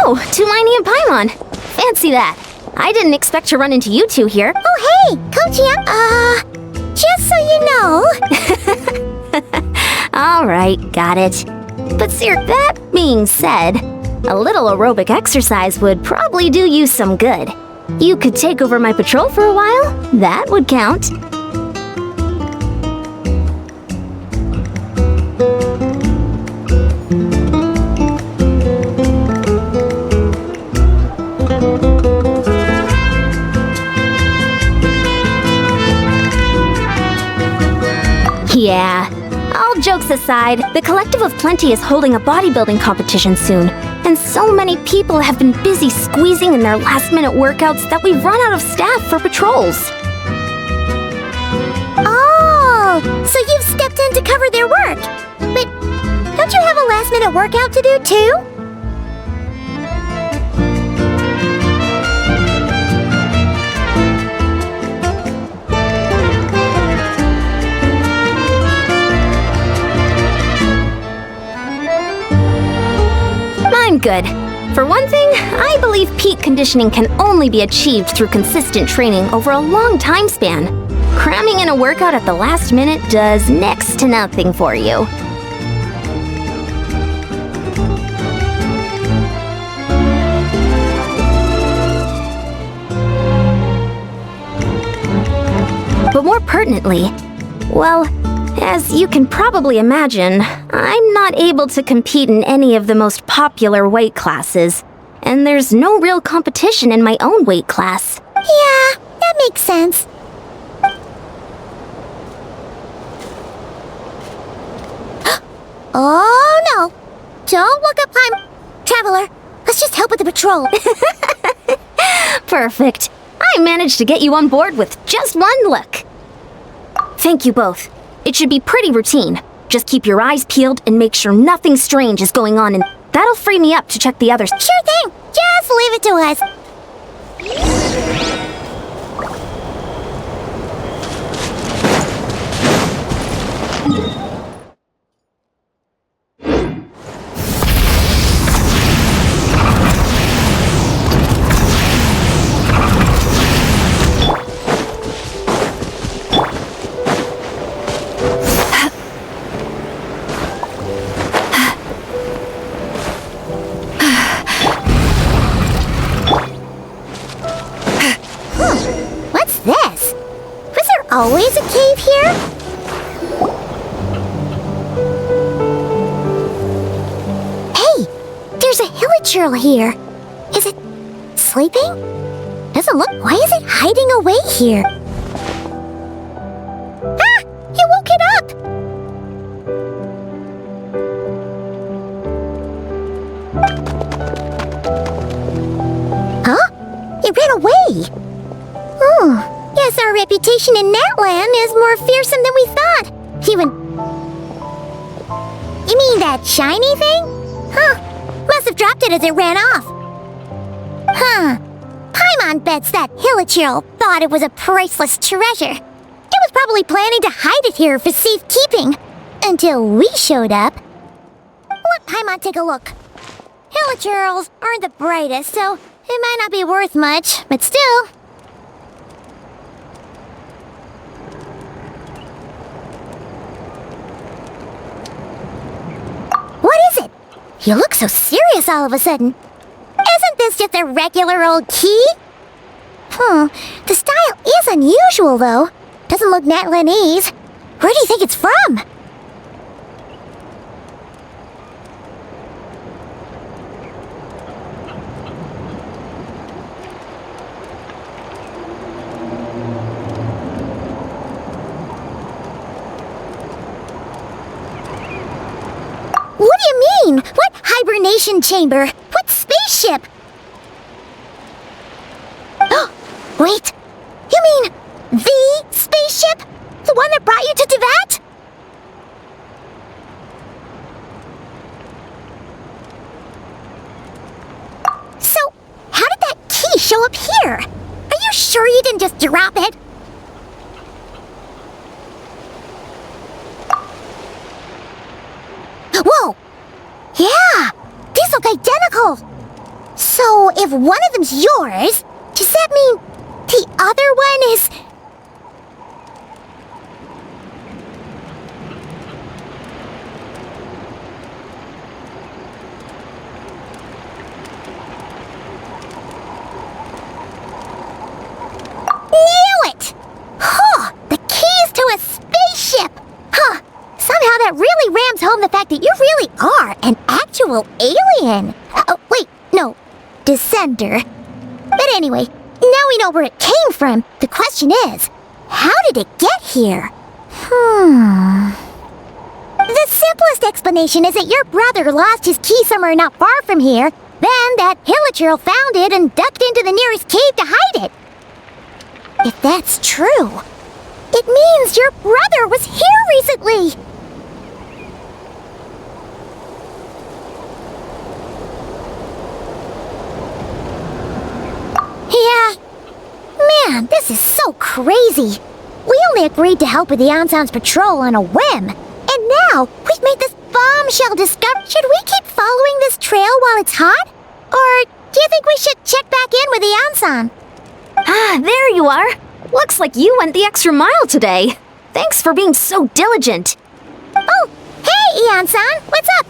Oh, Tumini and Paimon. Fancy that. I didn't expect to run into you two here. Oh, hey, Kojian. Just so you know. All right, got it. But sir, that being said, a little aerobic exercise would probably do you some good. You could take over my patrol for a while. That would count. Yeah. All jokes aside, the Collective of Plenty is holding a bodybuilding competition soon, and so many people have been busy squeezing in their last-minute workouts that we've run out of staff for patrols. Oh, so you've stepped in to cover their work. But don't you have a last-minute workout to do too? I'm good. For one thing, I believe peak conditioning can only be achieved through consistent training over a long time span. Cramming in a workout at the last minute does next to nothing for you. But more pertinently, well, as you can probably imagine, I'm not able to compete in any of the most popular weight classes, and there's no real competition in my own weight class. Yeah, that makes sense. Oh no! Don't look up, Traveler. Let's just help with the patrol. Perfect. I managed to get you on board with just one look. Thank you both. It should be pretty routine. Just keep your eyes peeled and make sure nothing strange is going on, and that'll free me up to check the others. Sure thing. Just leave it to us. What's this? Was there always a cave here? Hey, there's a hilichurl here. Is it sleeping? Doesn't look. Why is it hiding away here? Ah! You woke it up! Huh? It ran away! Oh, guess our reputation in Natland is more fearsome than we thought. You mean that shiny thing? Huh. Must have dropped it as it ran off. Huh. Paimon bets that hilichurl thought it was a priceless treasure. It was probably planning to hide it here for safekeeping. Until we showed up. Let Paimon take a look. Hilichurls aren't the brightest, so it might not be worth much, but still. What is it? You look so serious all of a sudden. Isn't this just a regular old key? The style is unusual, though. Doesn't look Natlanese. Where do you think it's from? What do you mean? What hibernation chamber? What spaceship? Wait, you mean the spaceship? The one that brought you to Teyvat? So, how did that key show up here? Are you sure you didn't just drop it? Whoa! Yeah! These look identical! So, if one of them's yours, does that mean the other one is... Knew it! Huh! The keys to a spaceship! Huh! Somehow that really rams home the fact that you really are an actual alien! Wait, no. Descender. But anyway, now we know where it came from. The question is, how did it get here? The simplest explanation is that your brother lost his key somewhere not far from here. Then that hilichurl found it and ducked into the nearest cave to hide it. If that's true, it means your brother was here recently! Yeah. Man, this is so crazy. We only agreed to help with the Anson's patrol on a whim. And now, we've made this bombshell discovery. Should we keep following this trail while it's hot? Or do you think we should check back in with the Anson? Ah, there you are. Looks like you went the extra mile today. Thanks for being so diligent. Oh, hey, Ian-san, what's up?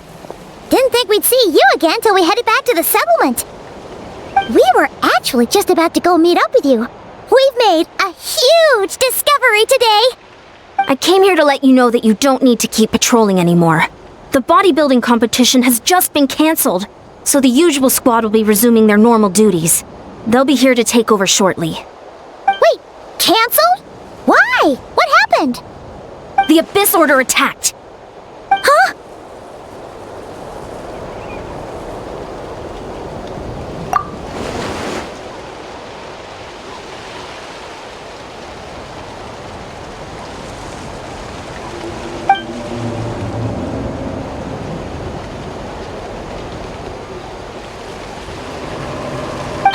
Didn't think we'd see you again till we headed back to the settlement. We were actually just about to go meet up with you. We've made a huge discovery today. I came here to let you know that you don't need to keep patrolling anymore. The bodybuilding competition has just been canceled, so the usual squad will be resuming their normal duties. They'll be here to take over shortly. Wait, canceled? Why? What happened? The Abyss Order attacked. Huh?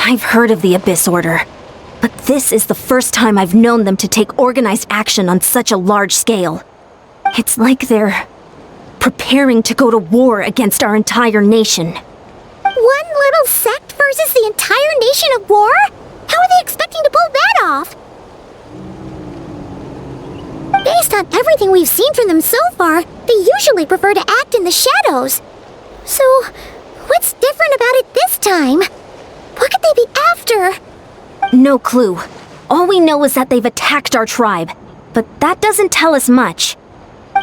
I've heard of the Abyss Order, but this is the first time I've known them to take organized action on such a large scale. It's like they're preparing to go to war against our entire nation. One little sect versus the entire nation of war? How are they expecting to pull that off? Based on everything we've seen from them so far, they usually prefer to act in the shadows. So, what's different about it this time? What could they be after? No clue. All we know is that they've attacked our tribe, but that doesn't tell us much.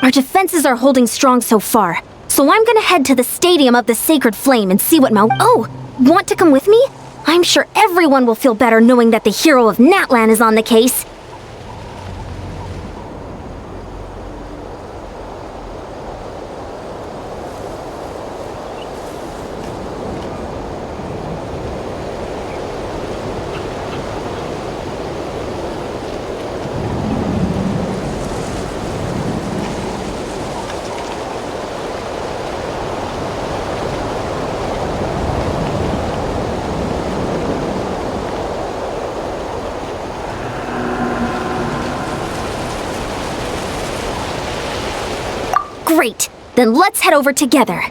Our defenses are holding strong so far, so I'm gonna head to the Stadium of the Sacred Flame and see what Oh, want to come with me? I'm sure everyone will feel better knowing that the hero of Natlan is on the case. Great, then let's head over together.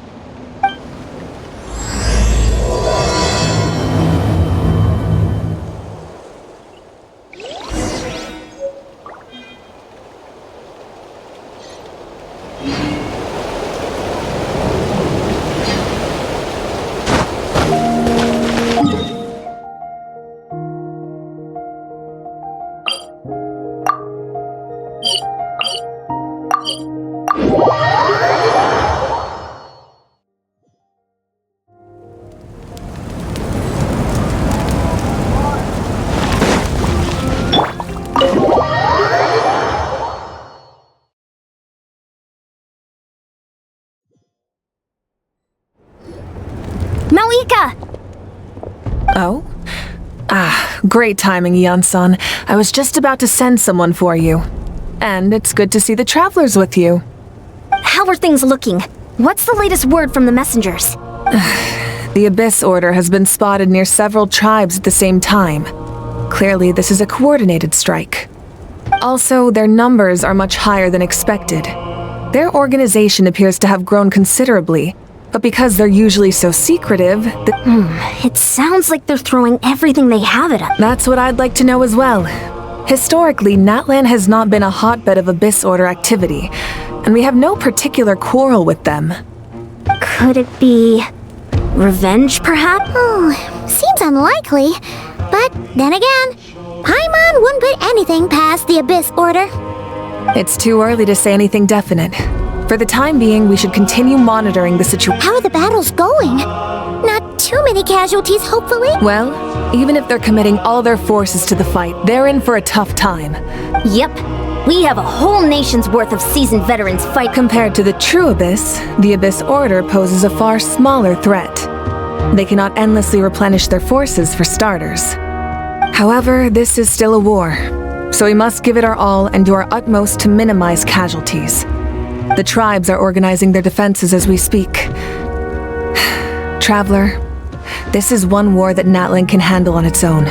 Oh? Great timing, Yan-san. I was just about to send someone for you. And it's good to see the travelers with you. How are things looking? What's the latest word from the messengers? The Abyss Order has been spotted near several tribes at the same time. Clearly, this is a coordinated strike. Also, their numbers are much higher than expected. Their organization appears to have grown considerably, But because they're usually so secretive, It sounds like they're throwing everything they have at us. that's what I'd like to know as well. Historically, Natlan has not been a hotbed of Abyss Order activity, and we have no particular quarrel with them. Could it be revenge, perhaps? Oh, seems unlikely. But then again, Paimon wouldn't put anything past the Abyss Order. It's too early to say anything definite. For the time being, we should continue monitoring the situation. How are the battles going? Not too many casualties, hopefully. Well, even if they're committing all their forces to the fight, they're in for a tough time. Yep. We have a whole nation's worth of seasoned veterans fight. Compared to the true Abyss, the Abyss Order poses a far smaller threat. They cannot endlessly replenish their forces for starters. However, this is still a war, so we must give it our all and do our utmost to minimize casualties. The tribes are organizing their defenses as we speak. Traveler, this is one war that Natlan can handle on its own.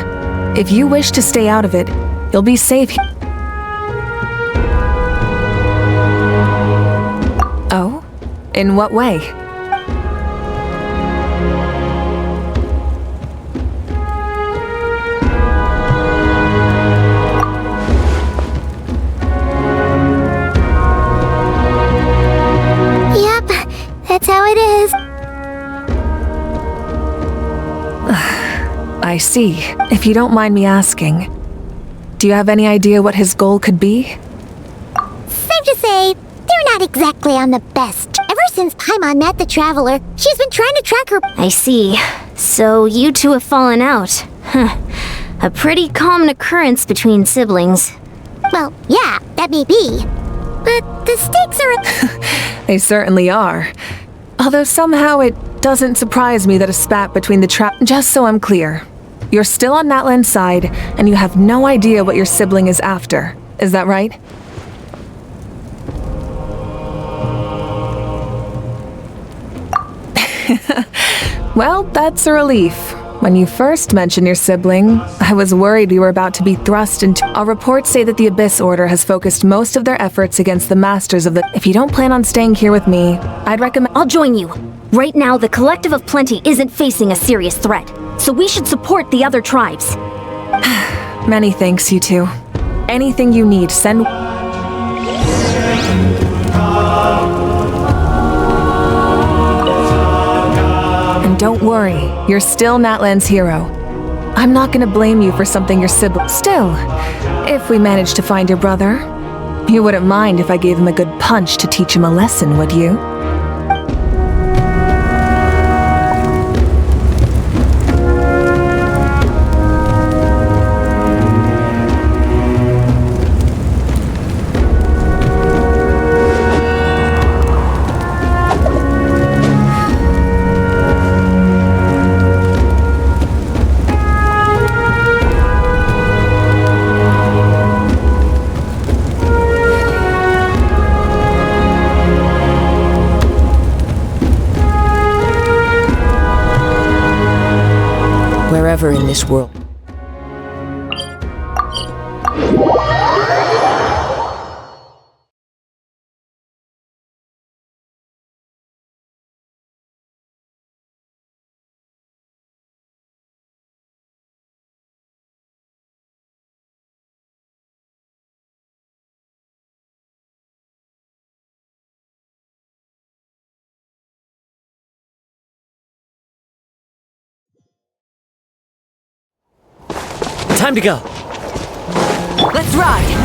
If you wish to stay out of it, you'll be safe here. Oh? In what way? Yep, that's how it is. I see. If you don't mind me asking, do you have any idea what his goal could be? Safe to say, they're not exactly on the best. Ever since Paimon met the Traveler, she's been trying to track her. I see. So you two have fallen out. Huh. A pretty common occurrence between siblings. Well, yeah, that may be. But the stakes are... They certainly are. Although somehow it doesn't surprise me that a spat between the Just so I'm clear, you're still on Natlan's side, and you have no idea what your sibling is after. Is that right? Well, that's a relief. When you first mentioned your sibling, I was worried we were about to be thrust into... Our reports say that the Abyss Order has focused most of their efforts against the Masters of the... If you don't plan on staying here with me, I'd recommend... I'll join you. Right now, the Collective of Plenty isn't facing a serious threat, so we should support the other tribes. Many thanks, you two. Anything you need, send... And don't worry, you're still Natlan's hero. I'm not gonna blame you for something your sibling... Still, if we manage to find your brother, you wouldn't mind if I gave him a good punch to teach him a lesson, would you? Wherever in this world. Time to go. Let's ride!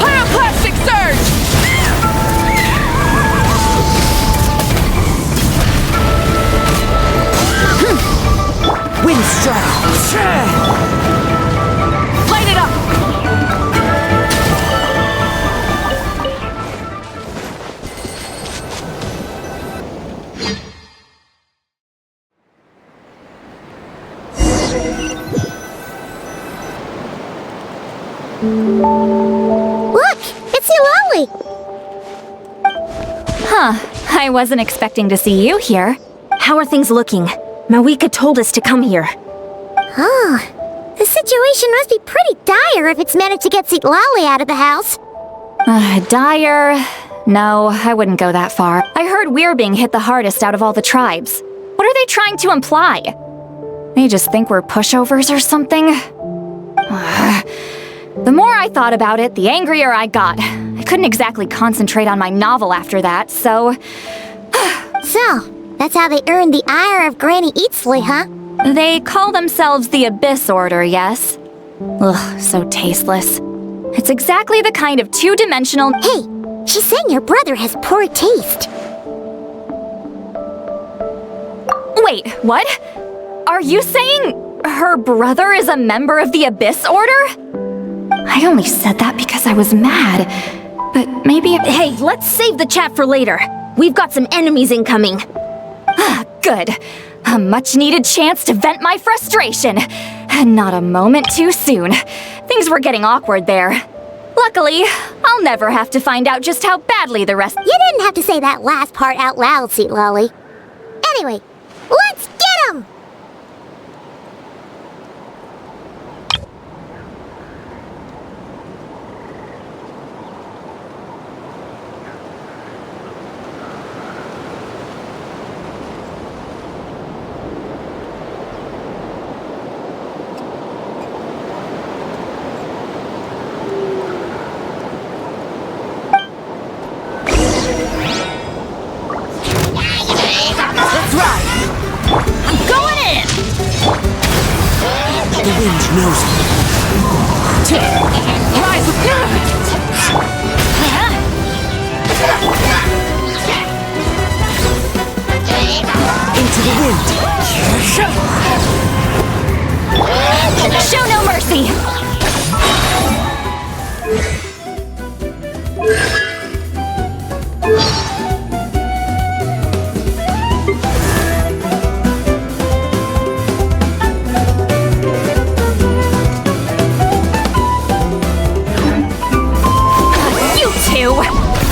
Pyroclastic surge! Wind strike! Light it up! Look! It's Eulalie! Huh, I wasn't expecting to see you here. how are things looking? Mawika told us to come here. Oh, the situation must be pretty dire if it's managed to get Lolly out of the house. Dire? No, I wouldn't go that far. I heard we're being hit the hardest out of all the tribes. What are they trying to imply? They just think we're pushovers or something? The more I thought about it, the angrier I got. I couldn't exactly concentrate on my novel after that, so... So, that's how they earned the ire of Granny Eatsley, huh? They call themselves the Abyss Order, yes? Ugh, so tasteless. It's exactly the kind of two-dimensional— Hey, she's saying your brother has poor taste. Wait, what? Are you saying her brother is a member of the Abyss Order? I only said that because I was mad, but maybe— Hey, let's save the chat for later. We've got some enemies incoming. Good. A much-needed chance to vent my frustration. And not a moment too soon. Things were getting awkward there. Luckily, I'll never have to find out just how badly the rest— You didn't have to say that last part out loud, Sweet Lolly. Anyway, let's get 'em! The wind knows me. Rise with Into the wind. Show no mercy!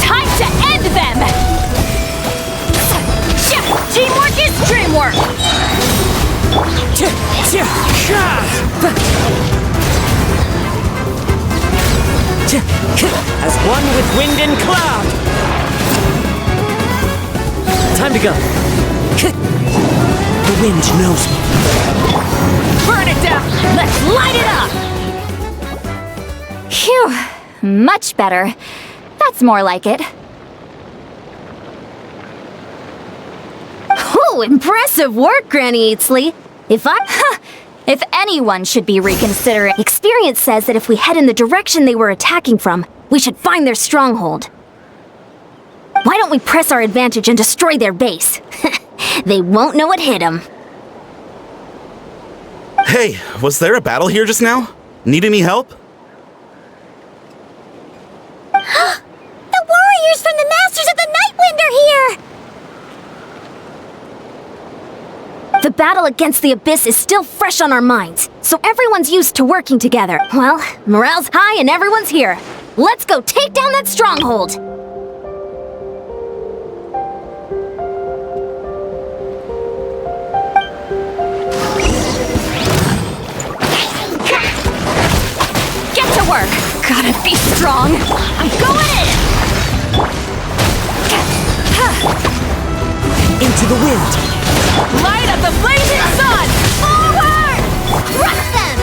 Time to end them! Teamwork is dreamwork! As one with wind and cloud. Time to go. The wind knows me. Burn it down! Let's light it up! Phew, much better. That's more like it. Oh, impressive work, Granny Eatsley. If anyone should be reconsidering— Experience says that if we head in the direction they were attacking from, we should find their stronghold. Why don't we press our advantage and destroy their base? They won't know what hit them. Hey, was there a battle here just now? Need any help? The warriors from the Masters of the Nightwind are here! The battle against the Abyss is still fresh on our minds, so everyone's used to working together. Well, morale's high and everyone's here. Let's go take down that stronghold! Get to work! Gotta be strong! I'm going in! Into the wind. Light up the blazing sun! Forward! Crush them!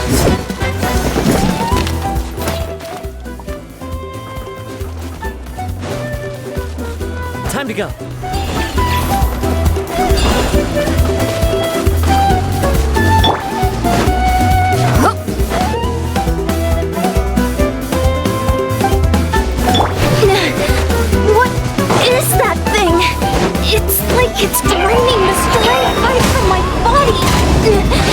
Time to go. What is that thing? It's like it's draining the strength right from my body.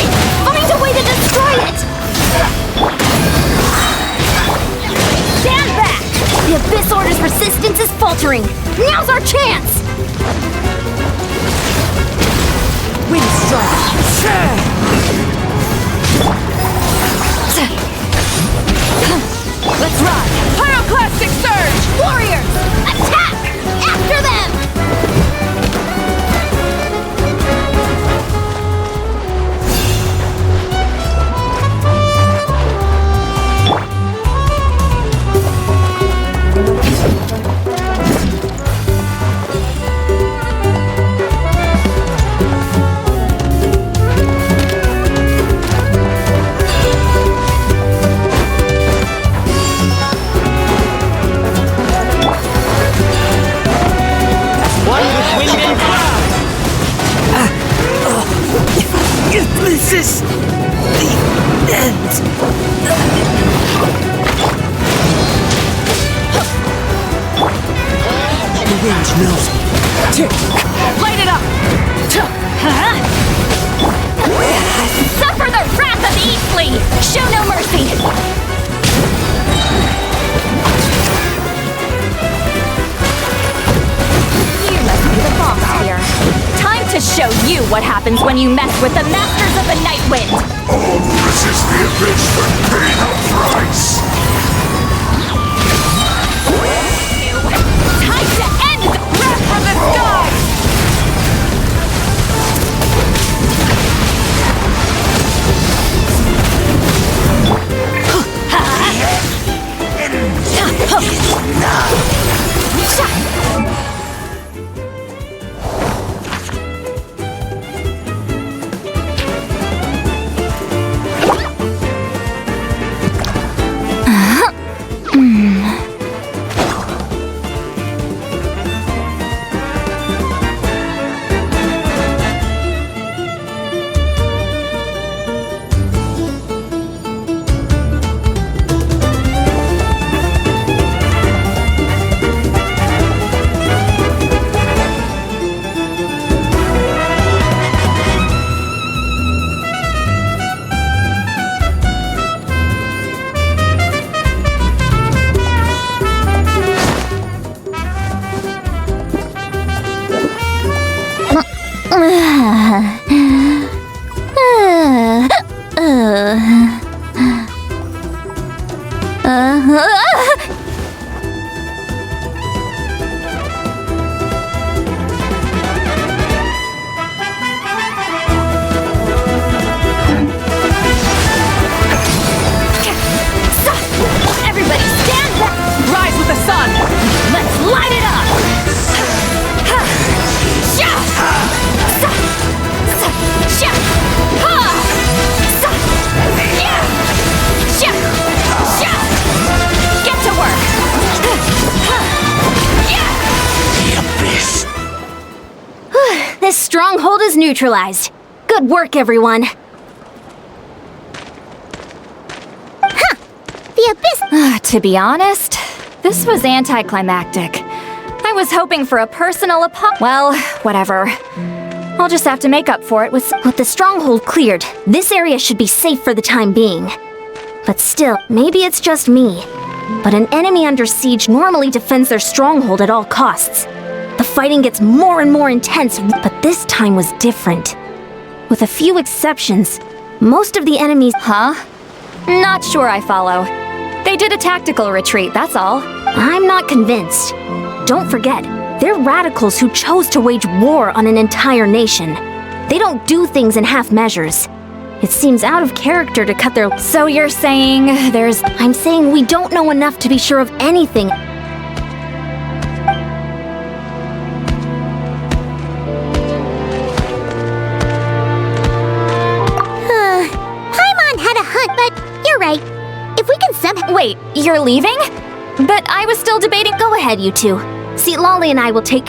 knows me. Light it up! Suffer the wrath of Eastly! Show no mercy! You must be the boss here. Time to show you what happens when you mess with the Masters of the Night Wind! All who resist the abyss will pay the price! Time to end the wrath from the skies! Everybody stand back! Rise with the sun! Let's light it up! Get to work! This stronghold is neutralized. Good work, everyone. The abyss. To be honest, this was anticlimactic. I was hoping for a personal well, whatever. I'll just have to make up for it with the stronghold cleared, this area should be safe for the time being. But still, maybe it's just me. But an enemy under siege normally defends their stronghold at all costs. The fighting gets more and more intense, but this time was different. With a few exceptions, most of the enemies— Huh? Not sure I follow. They did a tactical retreat, that's all. I'm not convinced. Don't forget, they're radicals who chose to wage war on an entire nation. They don't do things in half measures. It seems out of character to cut their— So you're saying there's— I'm saying we don't know enough to be sure of anything. Paimon had a hunt, but you're right. If we can somehow— Wait, you're leaving? But I was still debating— Go ahead, you two. See, Lolly and I will take—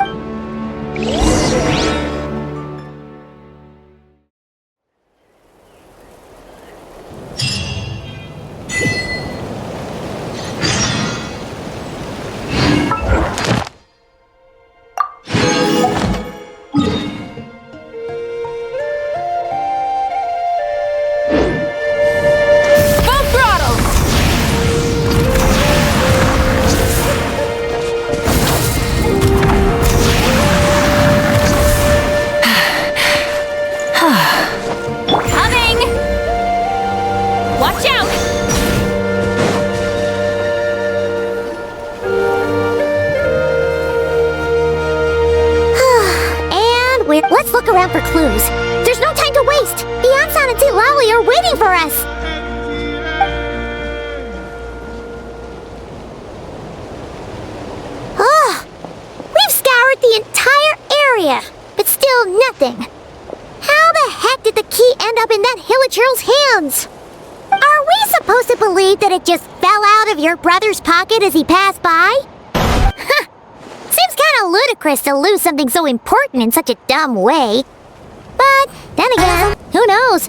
Let's look around for clues. There's no time to waste. Beyonce and Lolly are waiting for us. Oh, we've scoured the entire area, but still nothing. How the heck did the key end up in that Hilichurl's hands? Are we supposed to believe that it just fell out of your brother's pocket as he passed by? Seems kind of ludicrous to lose something so important in such a dumb way. But then again, who knows?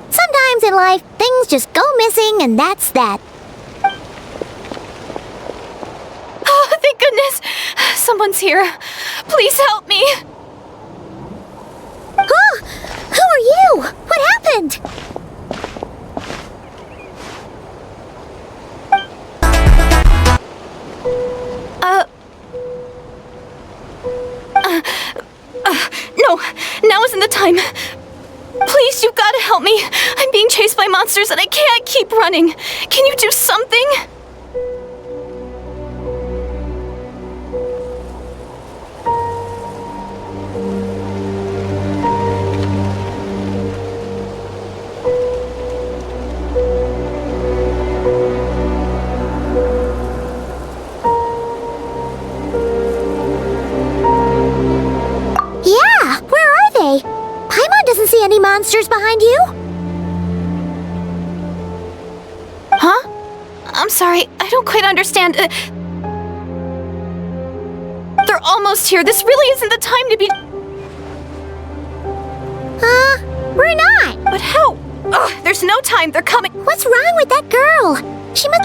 Sometimes in life, things just go missing and that's that. Oh, the Thank goodness! Someone's here. Please help me! Oh, who are you? What happened? No, now isn't the time. Please, you've got to help me. I'm being chased by monsters and I can't keep running. Can you do something? Yeah, where are they? Paimon doesn't see any monsters behind you. Huh? I'm sorry, I don't quite understand. They're almost here. This really isn't the time to be... We're not. But how? Ugh, there's no time. They're coming. What's wrong with that girl? She must...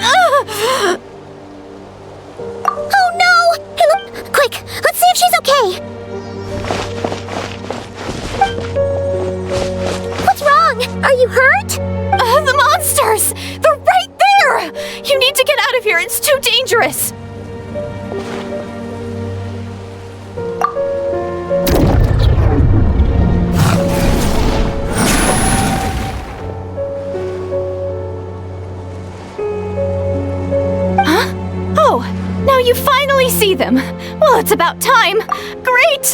Oh no! Hey, look, quick, let's see if she's okay. What's wrong? Are you hurt? The monsters! They're right there! You need to get out of here. It's too dangerous. Huh? Oh, now you finally see them. Well, it's about time. Great!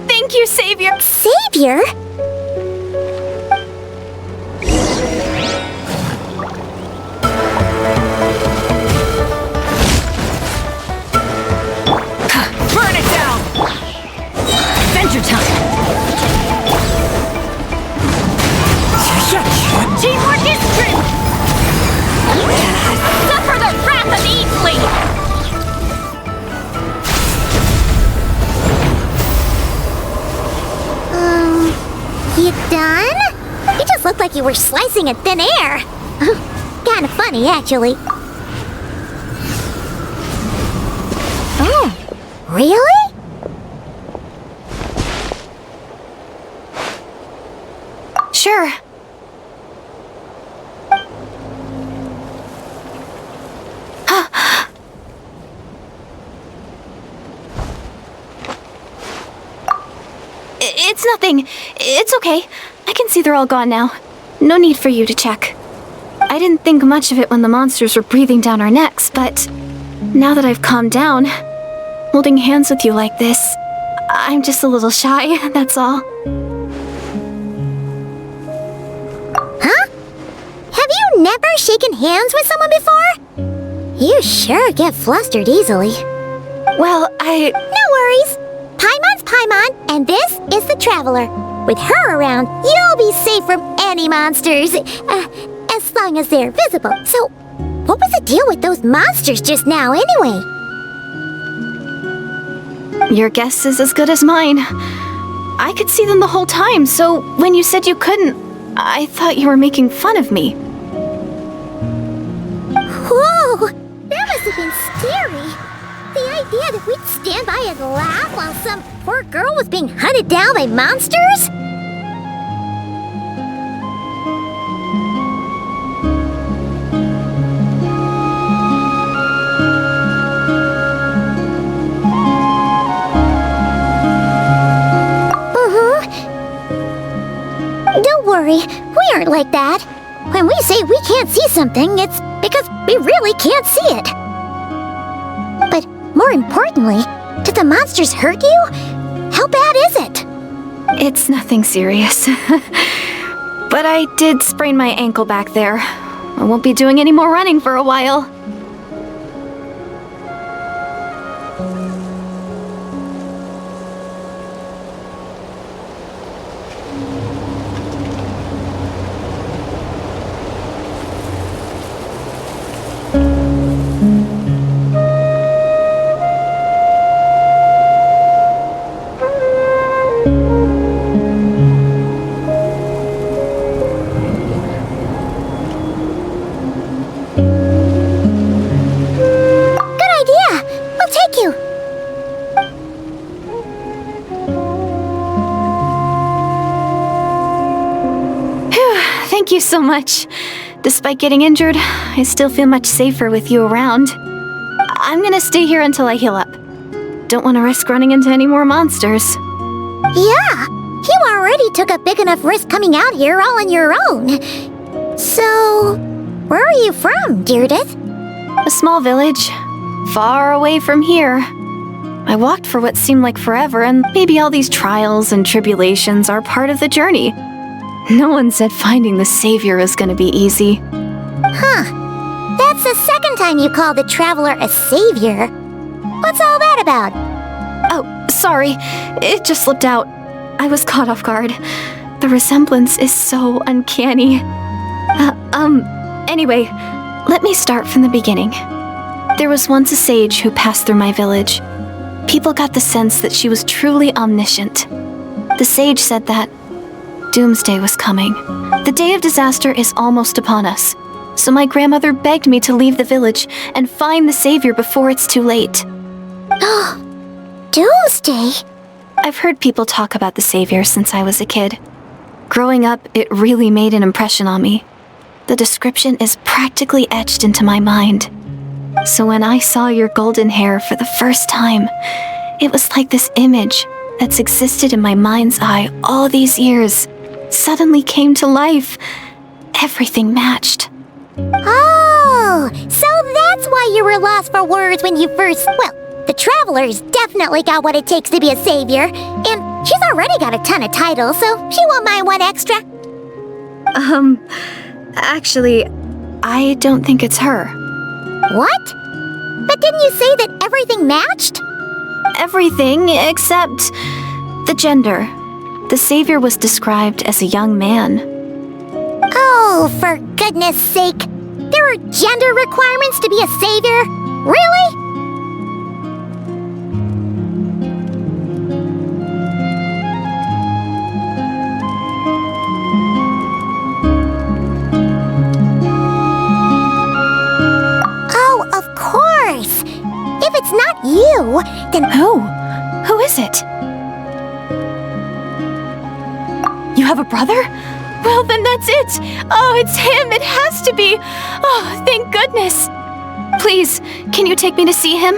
Thank you, Savior. Savior? Burn it down! Adventure time! Teamwork is strength! Suffer the wrath of Easley! You done? You just looked like you were slicing in thin air. Kinda funny, actually. Oh, really? Sure. It's nothing. It's okay. I can see they're all gone now. No need for you to check. I didn't think much of it when the monsters were breathing down our necks, but now that I've calmed down, holding hands with you like this, I'm just a little shy, that's all. Huh? Have you never shaken hands with someone before? You sure get flustered easily. Well, No worries. Paimon's Paimon, and this is the Traveler. With her around, you'll be safe from any monsters, as long as they're visible. So, what was the deal with those monsters just now, anyway? Your guess is as good as mine. I could see them the whole time, so when you said you couldn't, I thought you were making fun of me. Whoa! That must have been scary. The idea that we'd stand by and laugh while some poor girl was being hunted down by monsters? Don't worry, we aren't like that. When we say we can't see something, it's because we really can't see it. But more importantly, did the monsters hurt you? How bad is it? It's nothing serious. But I did sprain my ankle back there. I won't be doing any more running for a while. Thank you so much. Despite getting injured, I still feel much safer with you around. I'm gonna stay here until I heal up. Don't want to risk running into any more monsters. Yeah, you already took a big enough risk coming out here all on your own. So, where are you from, Deirdith? A small village, far away from here. I walked for what seemed like forever, and maybe all these trials and tribulations are part of the journey. No one said finding the Savior is gonna be easy. Huh. That's the second time you called the Traveler a savior. What's all that about? Oh, sorry. It just slipped out. I was caught off guard. The resemblance is so uncanny. Anyway, let me start from the beginning. There was once a sage who passed through my village. People got the sense that she was truly omniscient. The sage said that doomsday was coming. The day of disaster is almost upon us. So my grandmother begged me to leave the village and find the Savior before it's too late. Doomsday? I've heard people talk about the Savior since I was a kid. Growing up, it really made an impression on me. The description is practically etched into my mind. So when I saw your golden hair for the first time, it was like this image that's existed in my mind's eye all these years suddenly came to life. Everything matched. Oh, so that's why you were lost for words when you first... Well, the Traveler's definitely got what it takes to be a savior, and she's already got a ton of titles, so she won't mind one extra. Actually, I don't think it's her. What? But didn't you say that everything matched? Everything except the gender. The Savior was described as a young man. Oh, for goodness sake. There are gender requirements to be a savior? Really? Oh, of course. If it's not you, then... Who is it? You have a brother? Well, then that's it! Oh, it's him! It has to be! Oh, thank goodness! Please, can you take me to see him?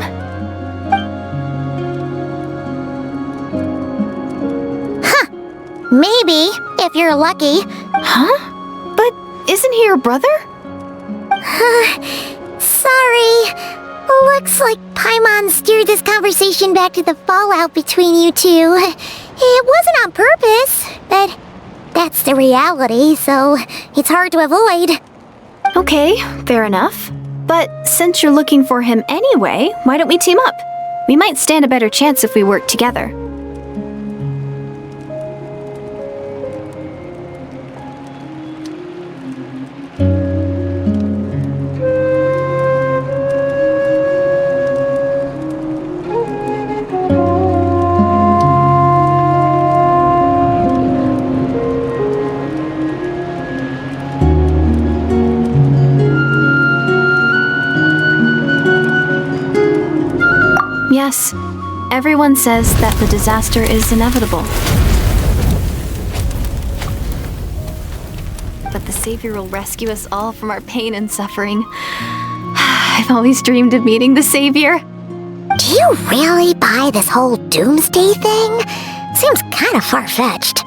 Maybe, if you're lucky. Huh? But isn't he your brother? Sorry. Looks like Paimon steered this conversation back to the fallout between you two. It wasn't on purpose, but that's the reality, so it's hard to avoid. Okay, fair enough. But since you're looking for him anyway, why don't we team up? We might stand a better chance if we work together. Yes, everyone says that the disaster is inevitable. But the Savior will rescue us all from our pain and suffering. I've always dreamed of meeting the Savior. Do you really buy this whole doomsday thing? Seems kind of far-fetched.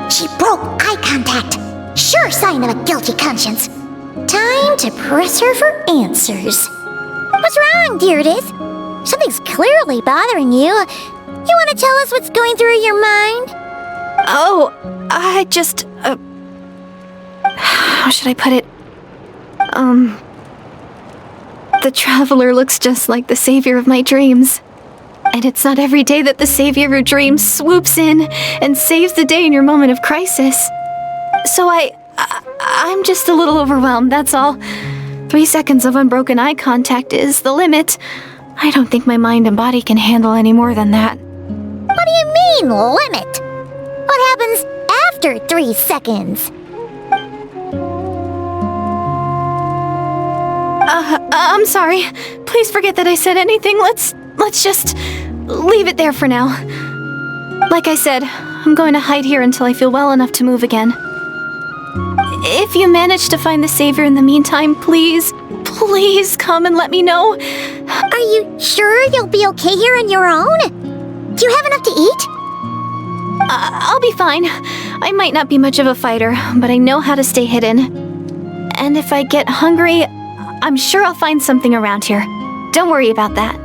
She broke eye contact. Sure sign of a guilty conscience. Time to press her for answers. What's wrong, Deirdith? Something's clearly bothering you. You want to tell us what's going through your mind? Oh, I just... how should I put it? The Traveler looks just like the Savior of my dreams. And it's not every day that the Savior of your dreams swoops in and saves the day in your moment of crisis. So I'm just a little overwhelmed, that's all. 3 seconds of unbroken eye contact is the limit. I don't think my mind and body can handle any more than that. What do you mean, limit? What happens after 3 seconds? I'm sorry. Please forget that I said anything. Let's just leave it there for now. Like I said, I'm going to hide here until I feel well enough to move again. If you manage to find the Savior in the meantime, please come and let me know. Are you sure you'll be okay here on your own? Do you have enough to eat? I'll be fine. I might not be much of a fighter, but I know how to stay hidden. And if I get hungry, I'm sure I'll find something around here. Don't worry about that.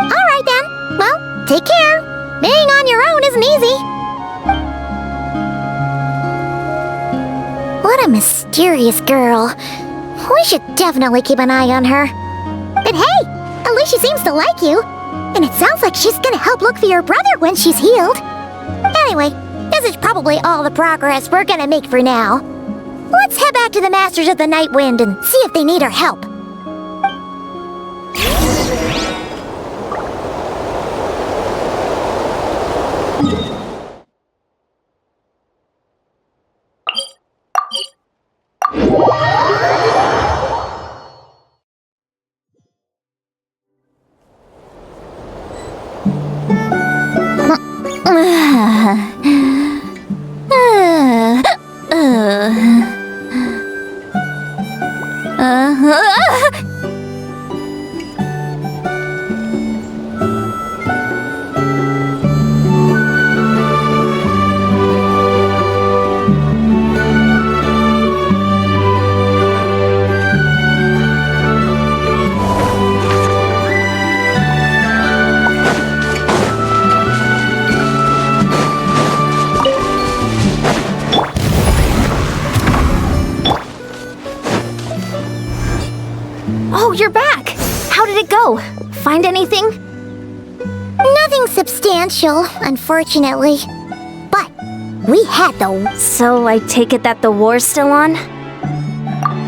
Alright then. Well, take care. Being on your own isn't easy. What a mysterious girl. We should definitely keep an eye on her. But hey, at least she seems to like you. And it sounds like she's gonna help look for your brother when she's healed. Anyway, this is probably all the progress we're gonna make for now. Let's head back to the Masters of the Night Wind and see if they need our help. Oh, you're back! How did it go? Find anything? Nothing substantial, unfortunately. But we had the... So I take it that the war's still on?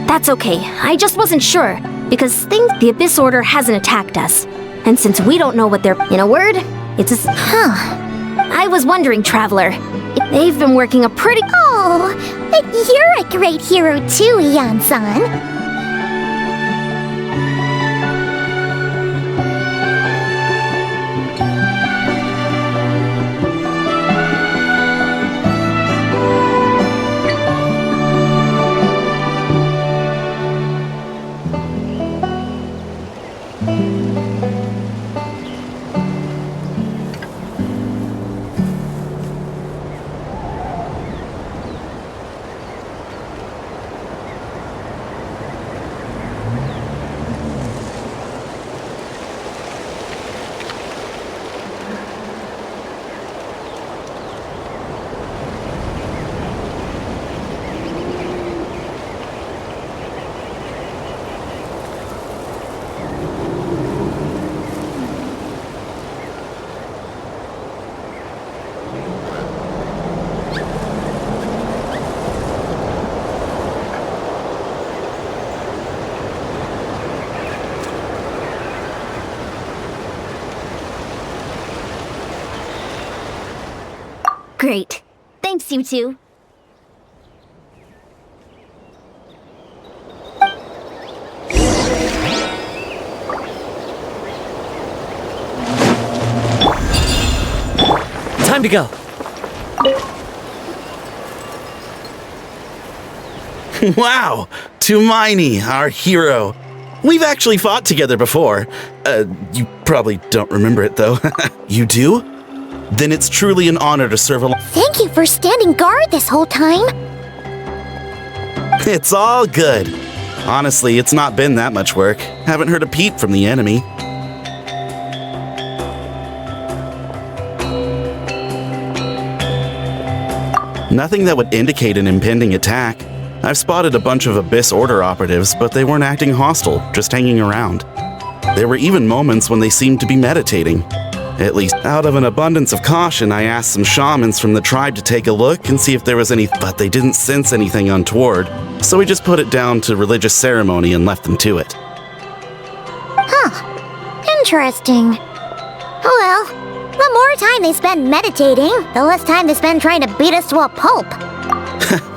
That's okay. I just wasn't sure, because the Abyss Order hasn't attacked us. And since we don't know what they're... In a word, it's a... I was wondering, Traveler, if they've been working a pretty... Oh, but you're a great hero too, Ian-san. Great. Thanks, you two. Time to go. Wow! Tumaini, our hero. We've actually fought together before. You probably don't remember it, though. You do? Then it's truly an honor to serve along. Thank you for standing guard this whole time. It's all good. Honestly, it's not been that much work. Haven't heard a peep from the enemy. Nothing that would indicate an impending attack. I've spotted a bunch of Abyss Order operatives, but they weren't acting hostile, just hanging around. There were even moments when they seemed to be meditating. At least, out of an abundance of caution, I asked some shamans from the tribe to take a look and see if there was any, but they didn't sense anything untoward, so we just put it down to religious ceremony and left them to it. Interesting. Oh well, the more time they spend meditating, the less time they spend trying to beat us to a pulp.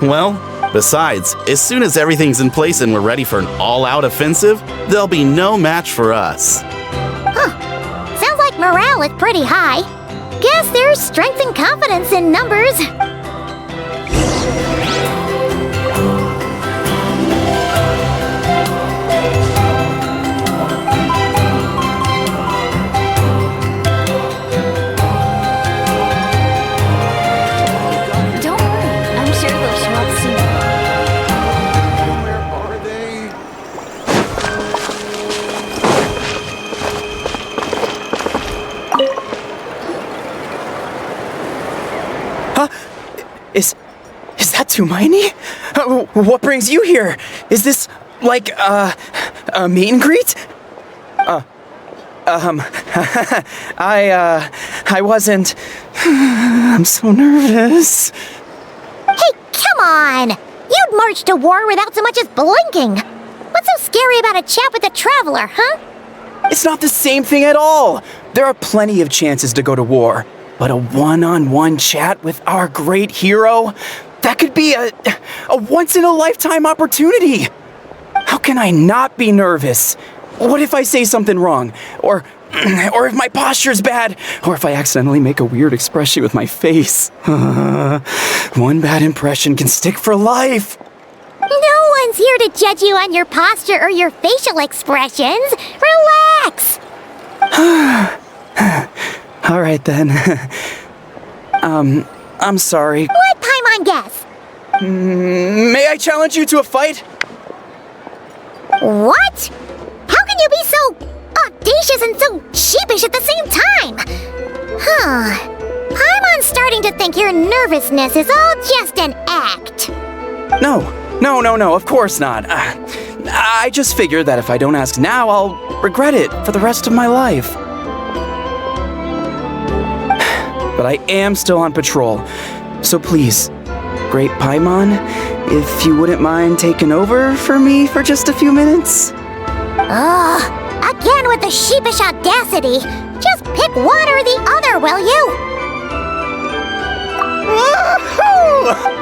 Well, besides, as soon as everything's in place and we're ready for an all-out offensive, there'll be no match for us. Sounds like morale is pretty high. Guess there's strength and confidence in numbers. Don't worry, I'm sure they'll show up soon. Where are they? Is that Hermione? What brings you here? Is this like a meet and greet? I wasn't. I'm so nervous. Hey, come on! You'd march to war without so much as blinking. What's so scary about a chat with a traveler, huh? It's not the same thing at all. There are plenty of chances to go to war, but a one-on-one chat with our great hero, that could be a once-in-a-lifetime opportunity. How can I not be nervous? What if I say something wrong? Or if my posture's bad? Or if I accidentally make a weird expression with my face? One bad impression can stick for life. No one's here to judge you on your posture or your facial expressions. Relax! All right then. I'm sorry. Let Paimon guess. May I challenge you to a fight? What? How can you be so audacious and so sheepish at the same time? Paimon's starting to think your nervousness is all just an act. No, of course not. I just figured that if I don't ask now, I'll regret it for the rest of my life. But I am still on patrol, so please, Great Paimon, if you wouldn't mind taking over for me for just a few minutes? Again with the sheepish audacity. Just pick one or the other, will you? Woohoo!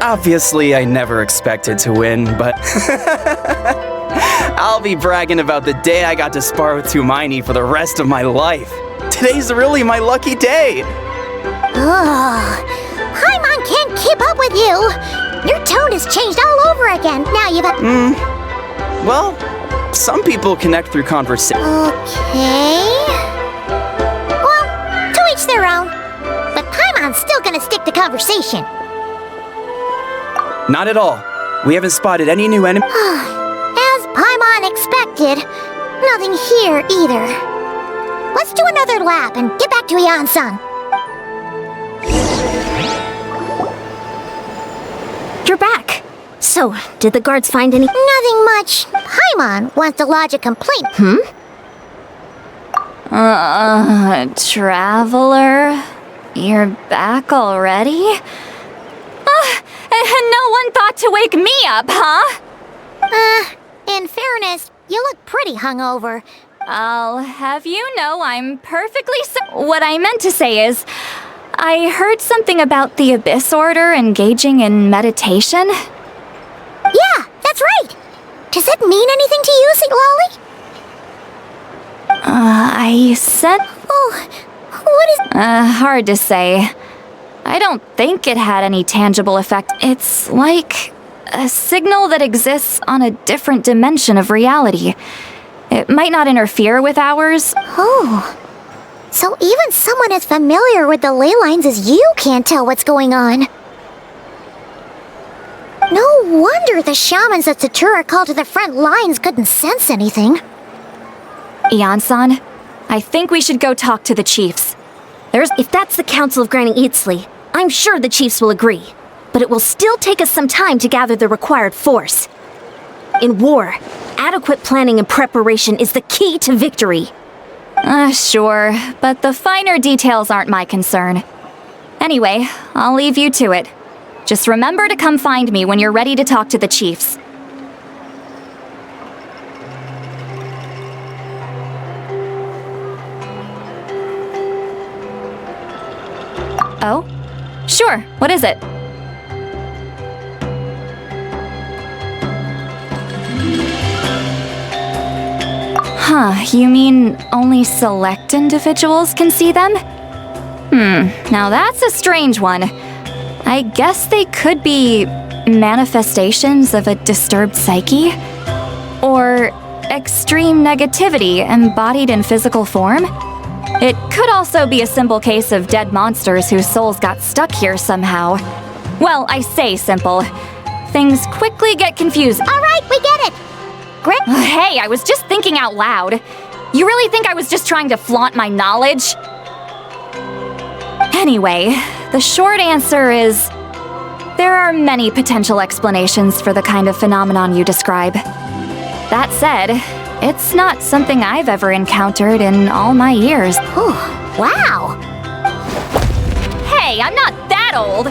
Obviously, I never expected to win, but I'll be bragging about the day I got to spar with Hermione for the rest of my life. Today's really my lucky day. Paimon can't keep up with you. Your tone has changed all over again. Now you've got... Well, some people connect through conversation. Okay. Well, to each their own. But Paimon's still gonna stick to conversation. Not at all. We haven't spotted any new enemy. As Paimon expected, nothing here either. Let's do another lap and get back to Yan-san. You're back. So, did the guards find any? Nothing much. Paimon wants to lodge a complaint. Traveler? You're back already? And no one thought to wake me up, huh? In fairness, you look pretty hungover. I'll have you know I'm perfectly What I meant to say is, I heard something about the Abyss Order engaging in meditation. Yeah, that's right. Does that mean anything to you, St. Lolly? I said... Oh, what is... hard to say. I don't think it had any tangible effect. It's like a signal that exists on a different dimension of reality. It might not interfere with ours. Oh. So even someone as familiar with the ley lines as you can't tell what's going on. No wonder the shamans that Satura called to the front lines couldn't sense anything. Yan-san, I think we should go talk to the chiefs. If that's the Council of Granny Eatsley, I'm sure the chiefs will agree. But it will still take us some time to gather the required force. In war, adequate planning and preparation is the key to victory. Sure, but the finer details aren't my concern. Anyway, I'll leave you to it. Just remember to come find me when you're ready to talk to the chiefs. Oh? Sure, what is it? Huh, you mean only select individuals can see them? Now that's a strange one. I guess they could be manifestations of a disturbed psyche? Or extreme negativity embodied in physical form? It could also be a simple case of dead monsters whose souls got stuck here somehow. Well, I say simple. Things quickly get confused. All right, we get it. Great. Hey, I was just thinking out loud. You really think I was just trying to flaunt my knowledge? Anyway, the short answer is there are many potential explanations for the kind of phenomenon you describe. That said, it's not something I've ever encountered in all my years. Whew, wow. Hey, I'm not that old!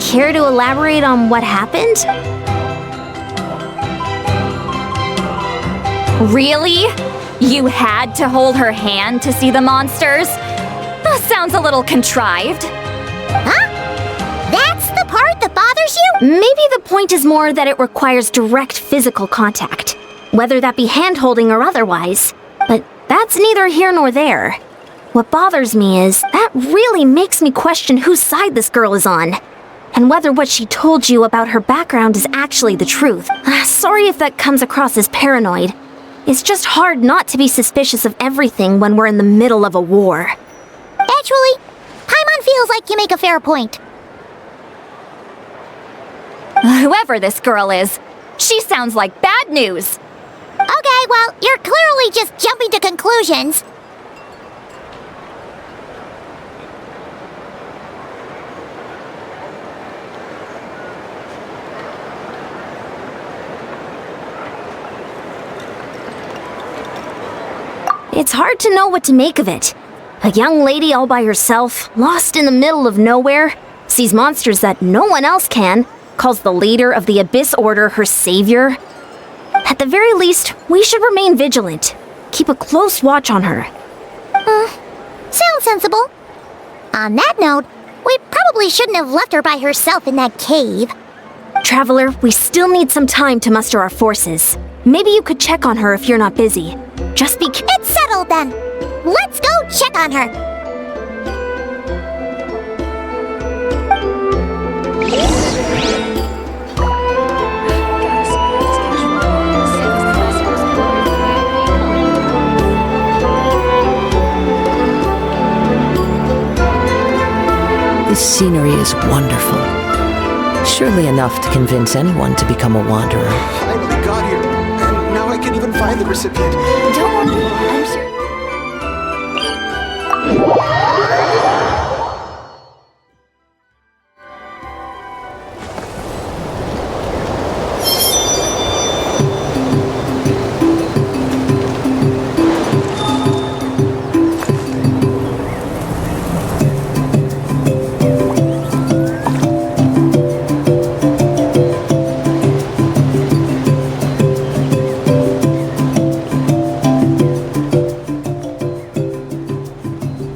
Care to elaborate on what happened? Really? You had to hold her hand to see the monsters? That sounds a little contrived. Huh? That's the part that bothers you? Maybe the point is more that it requires direct physical contact, whether that be hand-holding or otherwise. But that's neither here nor there. What bothers me is that really makes me question whose side this girl is on, and whether what she told you about her background is actually the truth. Sorry if that comes across as paranoid. It's just hard not to be suspicious of everything when we're in the middle of a war. Actually, Paimon feels like you make a fair point. Whoever this girl is, she sounds like bad news. Okay, well, you're clearly just jumping to conclusions. It's hard to know what to make of it. A young lady all by herself, lost in the middle of nowhere, sees monsters that no one else can, calls the leader of the Abyss Order her savior. At the very least, we should remain vigilant. Keep a close watch on her. Sounds sensible. On that note, we probably shouldn't have left her by herself in that cave. Traveler, we still need some time to muster our forces. Maybe you could check on her if you're not busy. Just be It's settled then. Let's go check on her. This scenery is wonderful. Surely enough to convince anyone to become a wanderer. Finally got here, and now I can even find the recipient. Don't worry, I'm sure.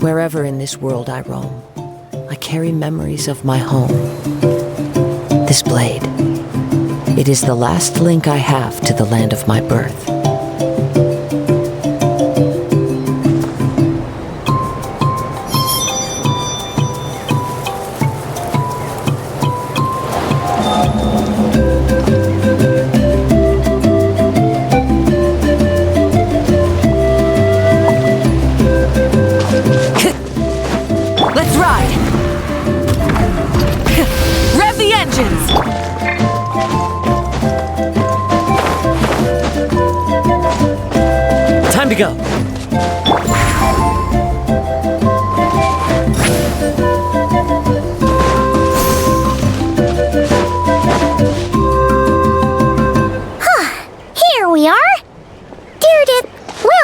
Wherever in this world I roam, I carry memories of my home. This blade, it is the last link I have to the land of my birth. Let's ride! Rev the engines! Time to go.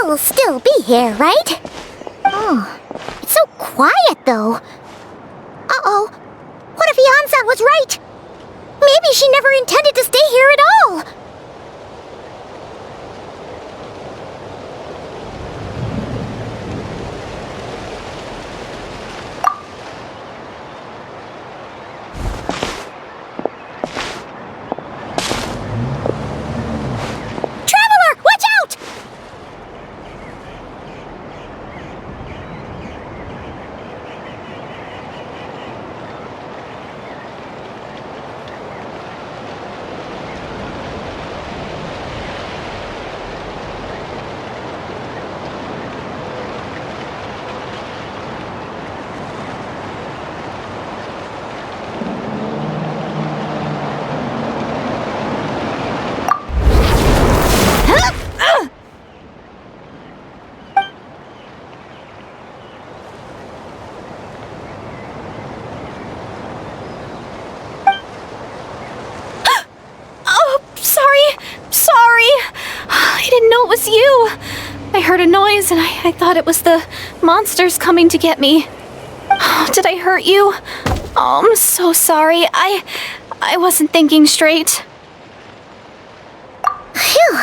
You'll still be here, right? Oh, it's so quiet, though. Uh-oh. What if Yan-san was right? Maybe she never intended to stay here at all. Traveler, watch out! It was you! I heard a noise and I thought it was the monsters coming to get me. Oh, did I hurt you? Oh, I'm so sorry. I wasn't thinking straight. Phew.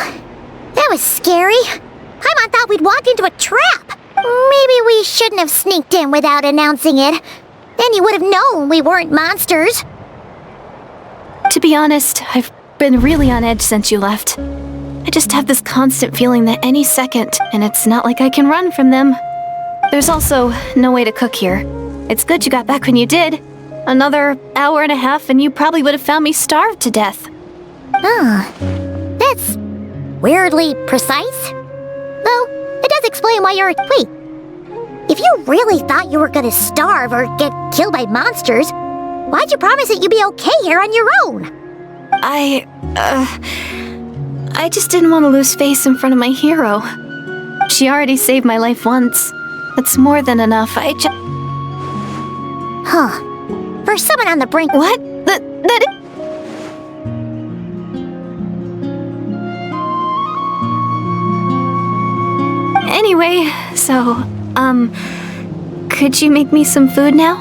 That was scary. Paimon thought we'd walked into a trap. Maybe we shouldn't have sneaked in without announcing it. Then you would have known we weren't monsters. To be honest, I've been really on edge since you left. I just have this constant feeling that any second, and it's not like I can run from them. There's also no way to cook here. It's good you got back when you did. Another hour and a half and you probably would have found me starved to death. That's weirdly precise. Though, it does explain why you're... Wait. If you really thought you were gonna starve or get killed by monsters, why'd you promise that you'd be okay here on your own? I just didn't want to lose face in front of my hero. She already saved my life once. That's more than enough. Huh. For someone on the brink... What? Anyway, so, could you make me some food now?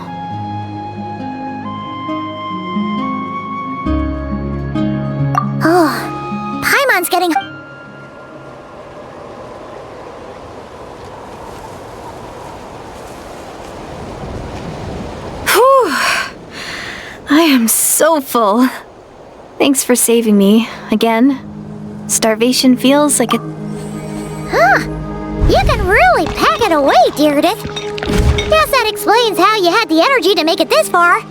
Oh, Paimon's getting... Whew. I am so full. Thanks for saving me, again. Starvation feels like a... Huh. You can really pack it away, Deirdre. Guess that explains how you had the energy to make it this far.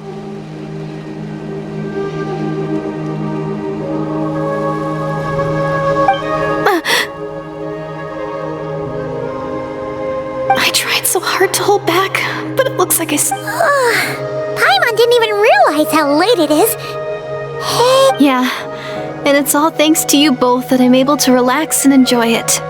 I tried so hard to hold back, but it looks like Paimon didn't even realize how late it is. Hey. Yeah, and it's all thanks to you both that I'm able to relax and enjoy it.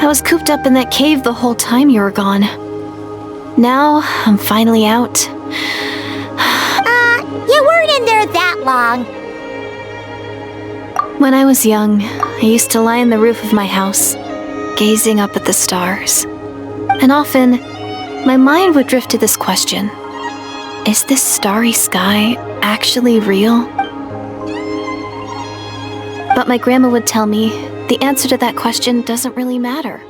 I was cooped up in that cave the whole time you were gone. Now, I'm finally out. You weren't in there that long. When I was young, I used to lie on the roof of my house, gazing up at the stars. And often, my mind would drift to this question. Is this starry sky actually real? But my grandma would tell me, the answer to that question doesn't really matter.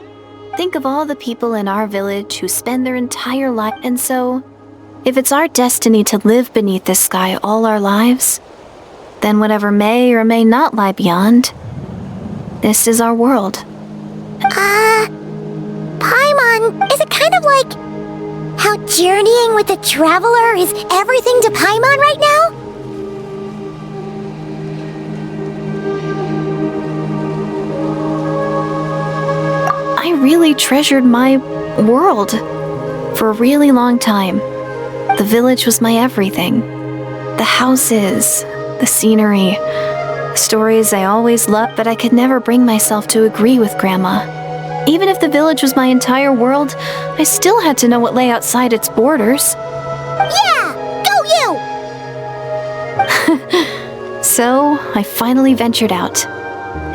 Think of all the people in our village who spend their entire life, and so, if it's our destiny to live beneath this sky all our lives, then whatever may or may not lie beyond, this is our world. Paimon, is it kind of like how journeying with the traveler is everything to Paimon right now? I really treasured my world for a really long time. The village was my everything. The houses, the scenery, the stories I always loved, but I could never bring myself to agree with Grandma. Even if the village was my entire world, I still had to know what lay outside its borders. Yeah! So, I finally ventured out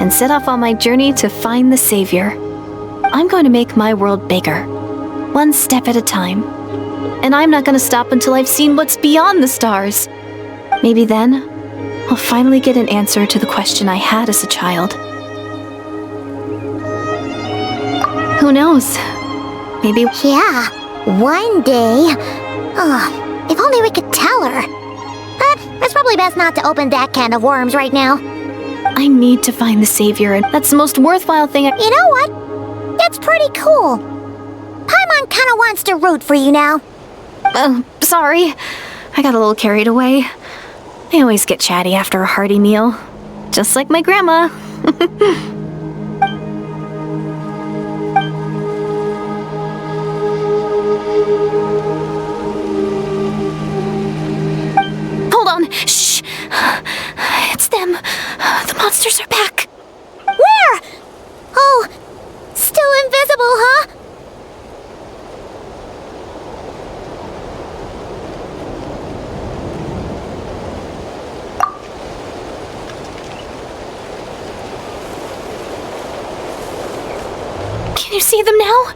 and set off on my journey to find the Savior. I'm going to make my world bigger, one step at a time. And I'm not going to stop until I've seen what's beyond the stars. Maybe then, I'll finally get an answer to the question I had as a child. Who knows? Maybe... Yeah, one day. Oh, if only we could tell her. But it's probably best not to open that can of worms right now. I need to find the Savior, and that's the most worthwhile thing You know what? That's pretty cool. Paimon kinda wants to root for you now. Oh, sorry. I got a little carried away. I always get chatty after a hearty meal. Just like my grandma. Hold on. Shh. It's them. The monsters are back. Where? Oh, still invisible, huh? Can you see them now?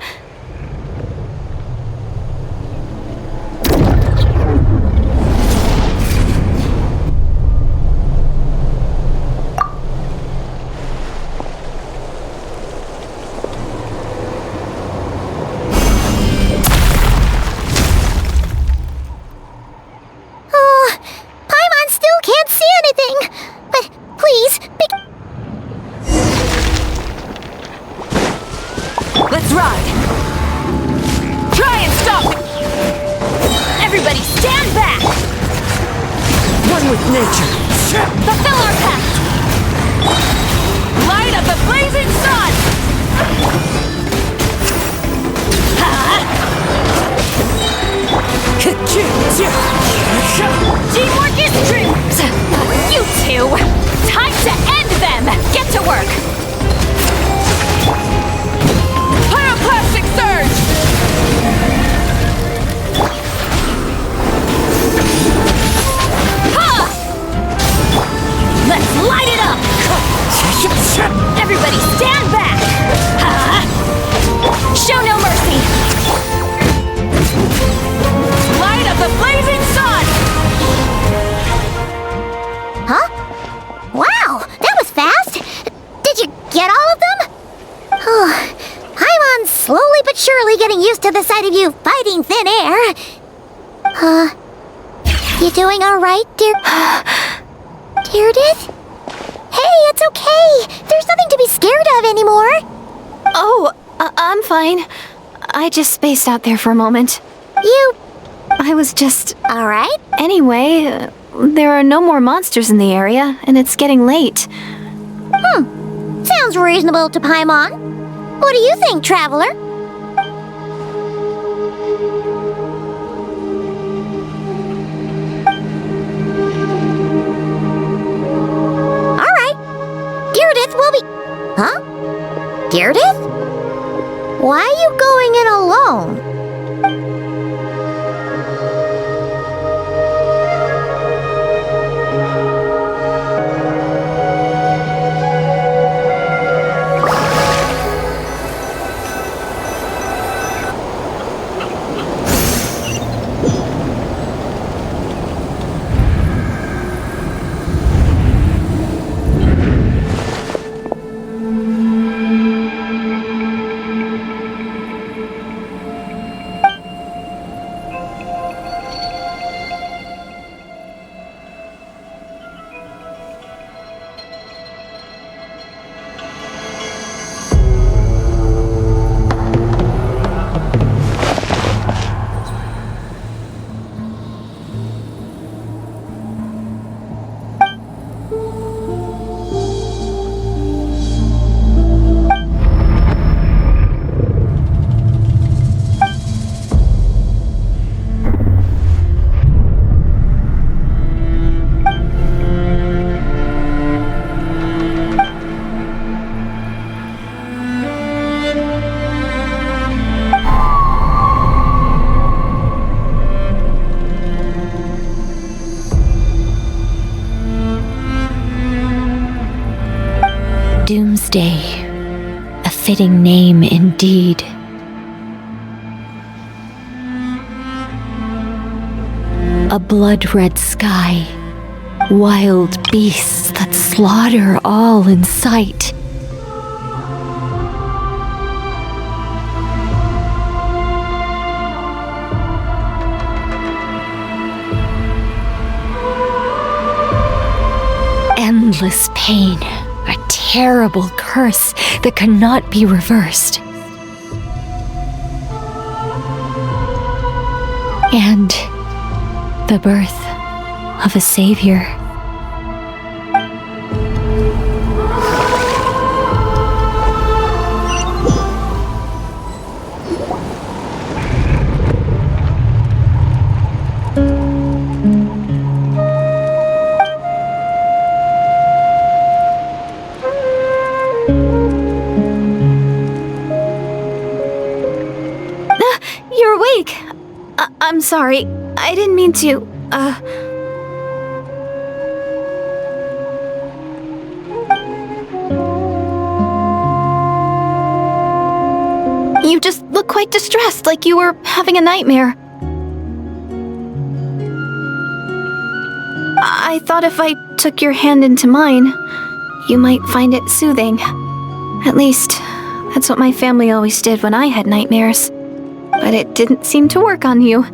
Oh, Paimon still can't see anything. But please, Let's ride! Try and stop me! Everybody stand back! One with nature. Fulfill our pact! Light up the blazing sun! Teamwork is dreams! You two! Time to end them! Get to work! Pyroclastic surge! Ha! Let's light it up! Everybody stand back! Ha! Show no mercy! Light up the blazing sun! Huh? Wow, that was fast! Did you get all of them? Oh, Paimon's slowly but surely getting used to the sight of you fighting thin air. You doing alright, dear... Deirdith? Hey, it's okay! There's nothing to be scared of anymore! Oh, I'm fine. I just spaced out there for a moment. I was just... Alright? Anyway, there are no more monsters in the area, and it's getting late. Sounds reasonable to Paimon. What do you think, Traveler? Alright. Deirdith will be... Huh? Deirdith? Why are you going in alone? Day. A fitting name indeed. A blood-red sky. Wild beasts that slaughter all in sight. Endless pain, a terrible curse that cannot be reversed. And the birth of a savior. You're awake! I'm sorry. I didn't mean to, You just look quite distressed, like you were having a nightmare. I thought if I took your hand into mine, you might find it soothing. At least, that's what my family always did when I had nightmares. But it didn't seem to work on you.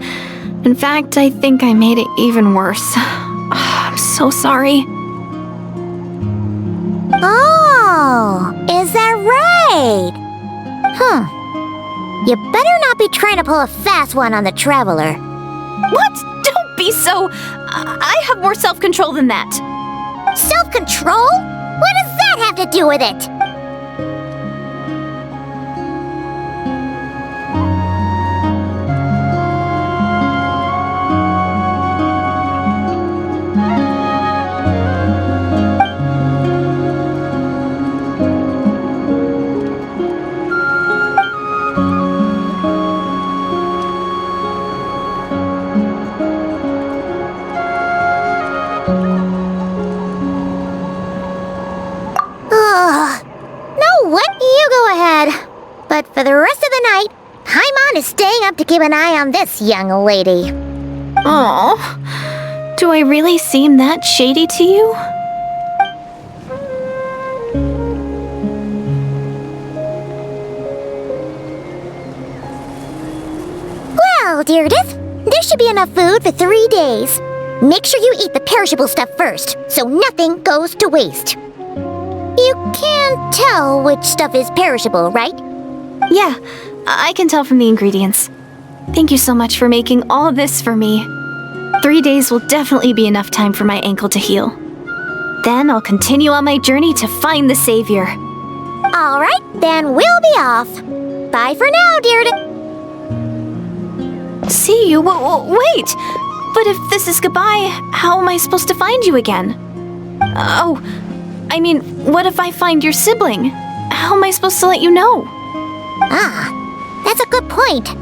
In fact, I think I made it even worse. I'm so sorry. Oh, is that right? You better not be trying to pull a fast one on the Traveler. What? Don't be so... I have more self-control than that. Self-control? What does that have to do with it? But for the rest of the night, Paimon is staying up to keep an eye on this young lady. Oh, do I really seem that shady to you? Well, Deirdre, there should be enough food for 3 days. Make sure you eat the perishable stuff first, so nothing goes to waste. You can't tell which stuff is perishable, right? Yeah, I can tell from the ingredients. Thank you so much for making all this for me. 3 days will definitely be enough time for my ankle to heal. Then I'll continue on my journey to find the savior. All right, then we'll be off. Bye for now, Deirdre. See you? Wait! But if this is goodbye, how am I supposed to find you again? Oh, I mean, what if I find your sibling? How am I supposed to let you know? Ah, that's a good point.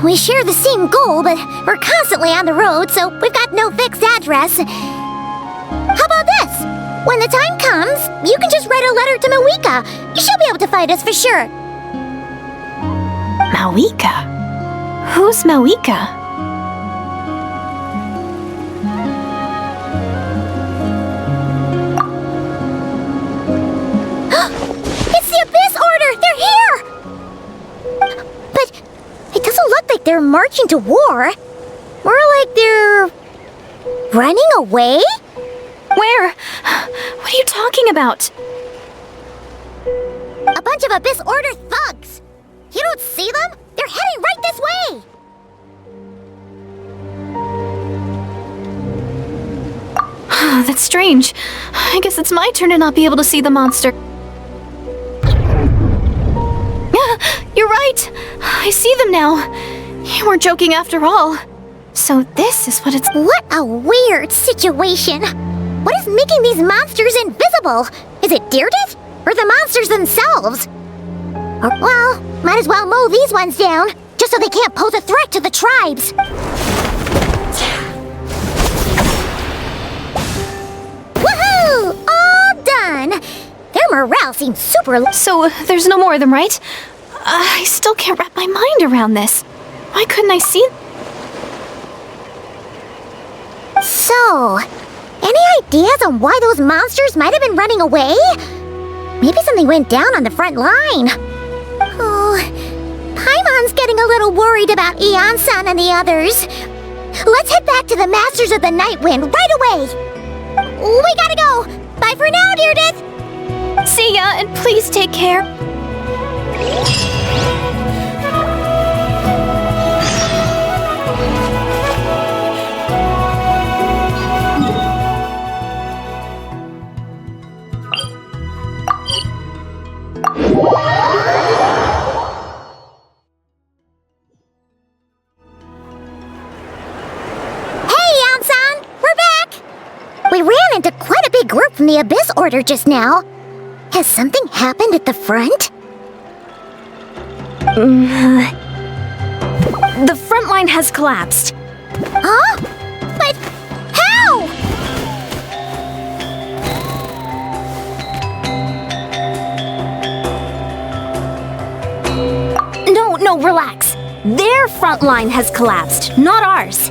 We share the same goal, but we're constantly on the road, so we've got no fixed address. How about this? When the time comes, you can just write a letter to Mawika. She'll be able to find us for sure. Mawika? Who's Mawika? It's the Abyss Order! They're here! But it doesn't look like they're marching to war. More like they're... running away? Where? What are you talking about? A bunch of Abyss Order thugs! You don't see them? They're heading right this way! That's strange. I guess it's my turn to not be able to see the monster. You're right! I see them now. You weren't joking after all. So this is what it's... What a weird situation. What is making these monsters invisible? Is it Deirdre? Or the monsters themselves? Well, might as well mow these ones down, just so they can't pose a threat to the tribes. Woohoo! All done! Their morale seem super... So, there's no more of them, right? I still can't wrap my mind around this. Why couldn't I see... So, any ideas on why those monsters might have been running away? Maybe something went down on the front line. Oh, Paimon's getting a little worried about Eon-san and the others. Let's head back to the Masters of the Night Wind right away. We gotta go. Bye for now, Deirdre. See ya, and please take care. We ran into quite a big group from the Abyss Order just now. Has something happened at the front? The front line has collapsed. Huh? But how? No, relax. Their front line has collapsed, not ours.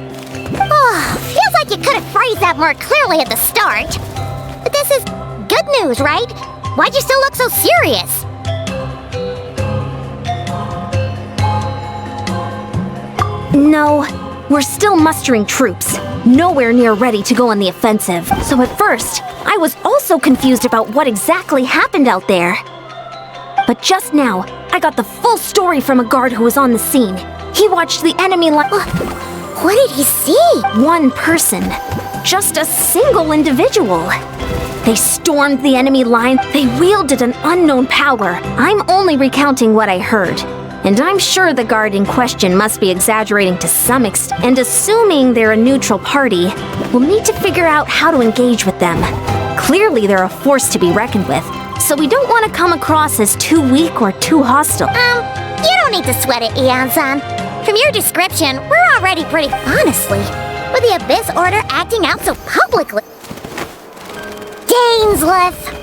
Oh, feels like you could have phrased that more clearly at the start. But this is good news, right? Why'd you still look so serious? No, we're still mustering troops. Nowhere near ready to go on the offensive. So at first, I was also confused about what exactly happened out there. But just now, I got the full story from a guard who was on the scene. He watched the enemy What did he see? One person. Just a single individual. They stormed the enemy line. They wielded an unknown power. I'm only recounting what I heard. And I'm sure the guard in question must be exaggerating to some extent. And assuming they're a neutral party, we'll need to figure out how to engage with them. Clearly they're a force to be reckoned with. So we don't want to come across as too weak or too hostile. You don't need to sweat it, Eon-san. From your description, we're already pretty... Honestly, with the Abyss Order acting out so publicly... Dainsleif!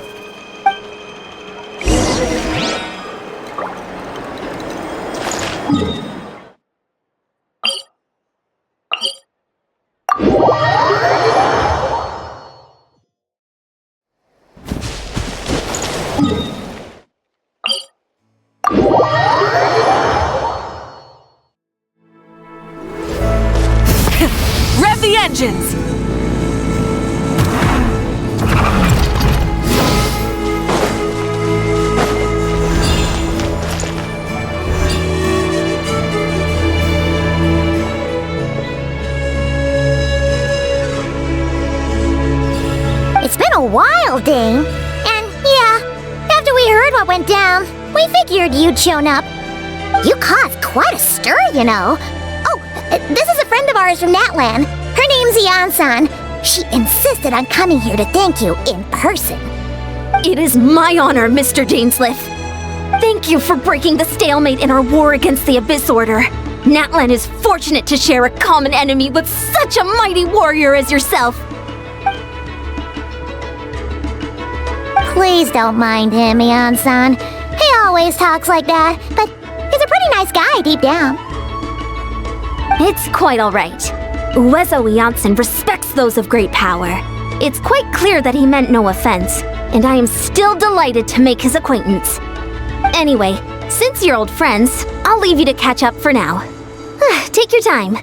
Rev the engines! It's been a while, Dane. And yeah, after we heard what went down, we figured you'd shown up. You caused quite a stir, you know. Oh, this is a friend of ours from Natlan. Her name's Eon-san. She insisted on coming here to thank you in person. It is my honor, Mr. Dainsleif. Thank you for breaking the stalemate in our war against the Abyss Order. Natlan is fortunate to share a common enemy with such a mighty warrior as yourself. Please don't mind him, Eon-san. He always talks like that, but he's a pretty nice guy deep down. It's quite all right. Uezo Eon-san respects those of great power. It's quite clear that he meant no offense, and I am still delighted to make his acquaintance. Anyway, since you're old friends, I'll leave you to catch up for now. Take your time.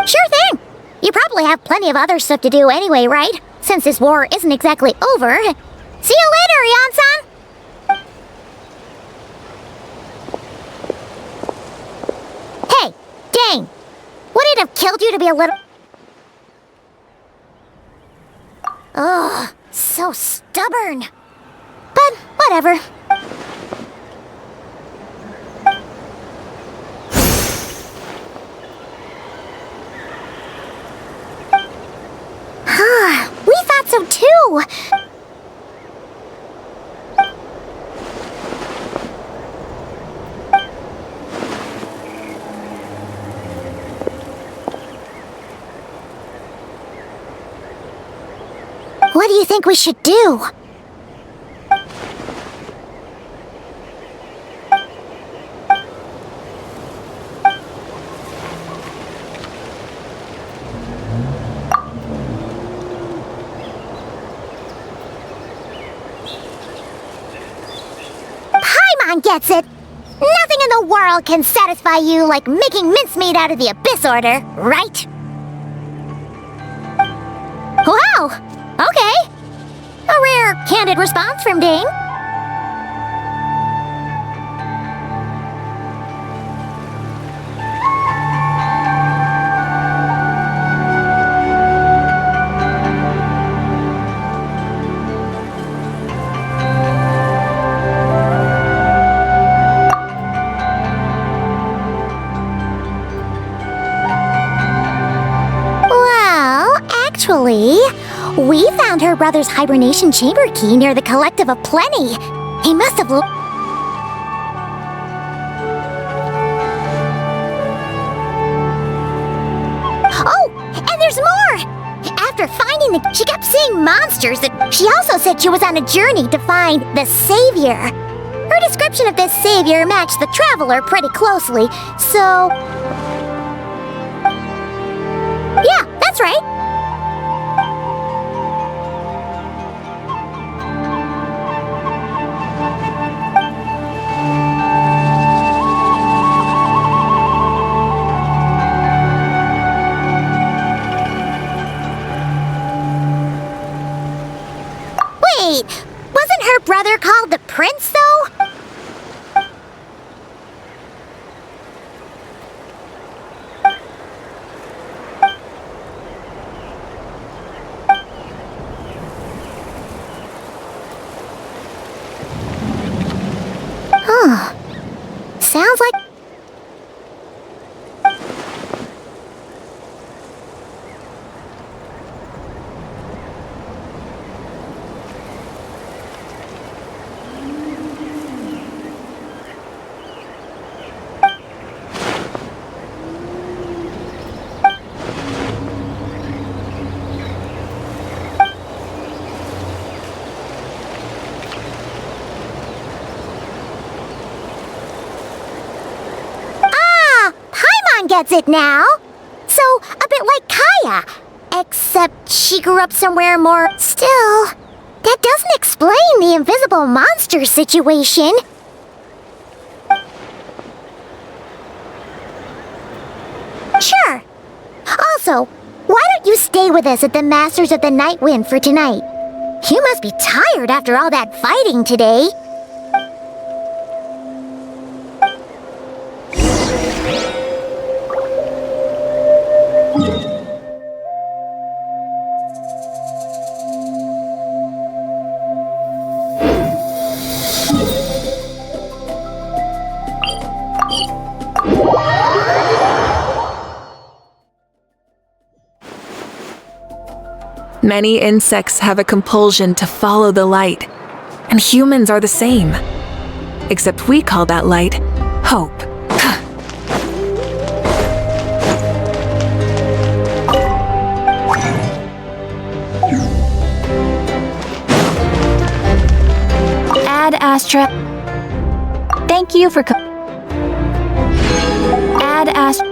Sure thing. You probably have plenty of other stuff to do anyway, right? Since this war isn't exactly over. See you later, Eon-san! Hey, Dane! Would it have killed you to be a little... Ugh, so stubborn. But whatever. We thought so too! What do you think we should do? gets it. Nothing in the world can satisfy you like making mincemeat out of the Abyss Order, right? Wow! Okay. A rare, candid response from Dane. Actually, we found her brother's hibernation chamber key near the Collective of Plenty. He must have Oh, and there's more! After finding she kept seeing monsters that she also said she was on a journey to find the Savior. Her description of this Savior matched the Traveler pretty closely, so... Yeah, that's right. Wait, wasn't her brother called the Prince, though? Huh. Sounds like... Gets it now. So, a bit like Kaya. Except she grew up somewhere more... Still, that doesn't explain the invisible monster situation. Sure. Also, why don't you stay with us at the Masters of the Night Wind for tonight? You must be tired after all that fighting today. Many insects have a compulsion to follow the light, and humans are the same. Except we call that light hope. Ad Astra. Thank you for Ad Astra.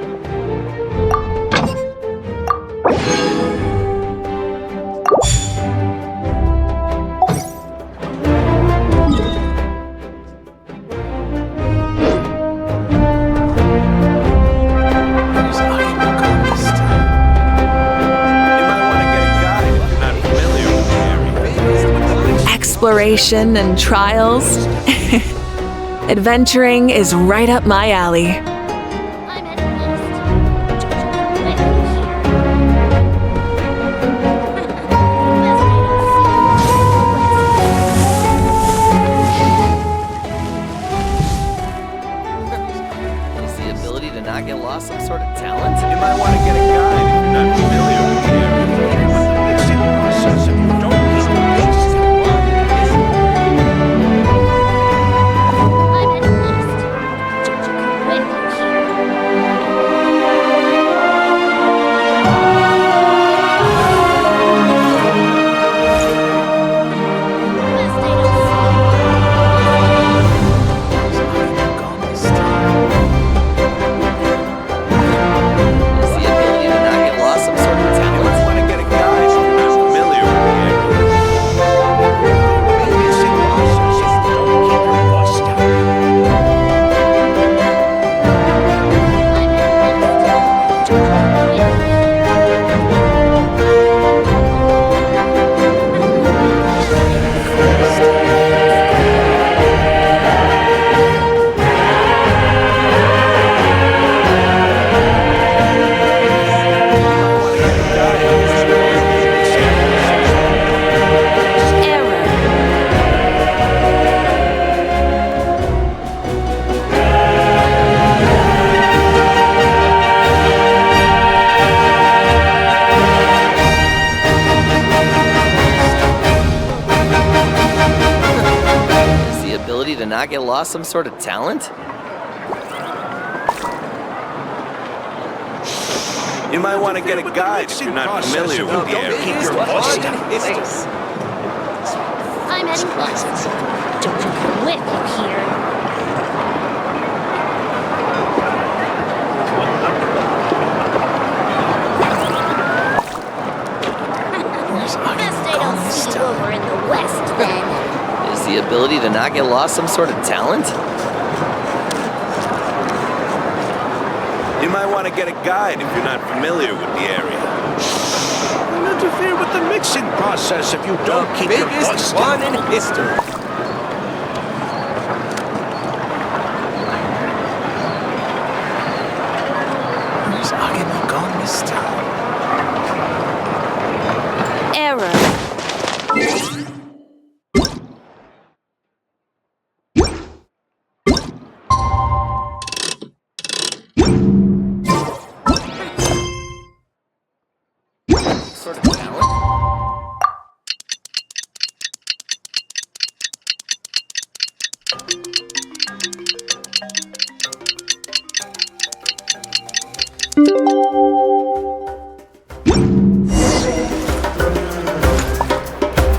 Exploration and trials. Adventuring is right up my alley. Is the ability to not get lost some sort of talent? You might want to get a guide if you're not familiar with the area. It's in the process if you don't keep the pace. not get lost some sort of talent? You might want to get a guide if you're not familiar with the area. Keep your voice down. I'm heading close. Don't you quit, you hear? Best I don't see you over in the west, then. Is the ability to not get lost some sort of talent? You might want to get a guide if you're not familiar with the area. Don't interfere with the mixing process if you don't keep your voice down. in history. Where's Agemo gone this time? Error. Sort of talent?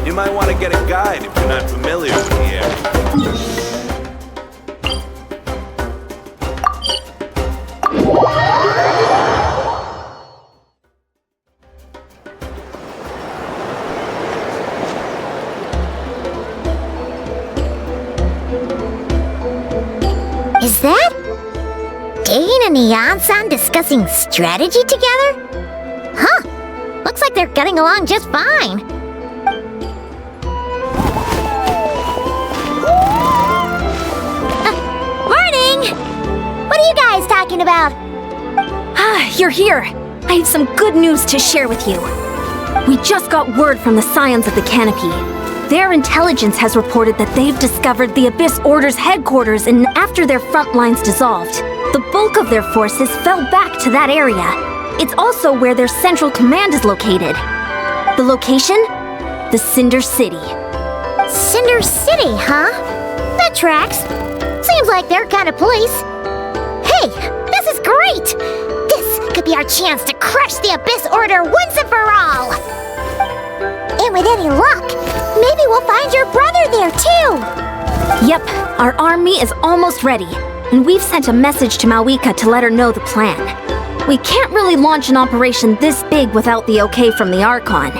You might want to get a guide if you're not familiar with the area. Is that Dane and Neon-san discussing strategy together? Huh. Looks like they're getting along just fine. Morning! What are you guys talking about? Ah, you're here. I have some good news to share with you. We just got word from the Scions of the Canopy. Their intelligence has reported that they've discovered the Abyss Order's headquarters, and after their front lines dissolved, the bulk of their forces fell back to that area. It's also where their central command is located. The location? The Cinder City. Cinder City, huh? That tracks. Seems like their kind of place. Hey, this is great! This could be our chance to crush the Abyss Order once and for all! And with any luck, maybe we'll find your brother there too! Yep, our army is almost ready, and we've sent a message to Mawika to let her know the plan. We can't really launch an operation this big without the okay from the Archon.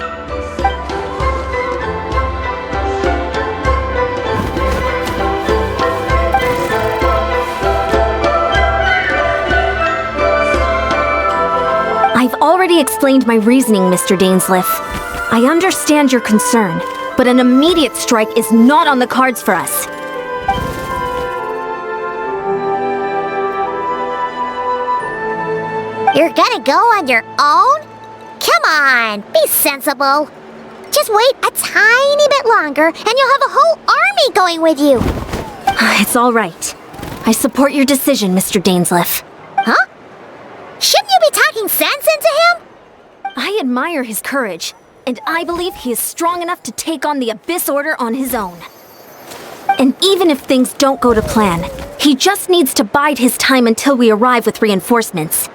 I've already explained my reasoning, Mr. Dainsleif. I understand your concern, but an immediate strike is not on the cards for us. You're gonna go on your own? Come on, be sensible. Just wait a tiny bit longer and you'll have a whole army going with you. It's all right. I support your decision, Mr. Dainsleif. Huh? Shouldn't you be talking sense into him? I admire his courage, and I believe he is strong enough to take on the Abyss Order on his own. And even if things don't go to plan, he just needs to bide his time until we arrive with reinforcements.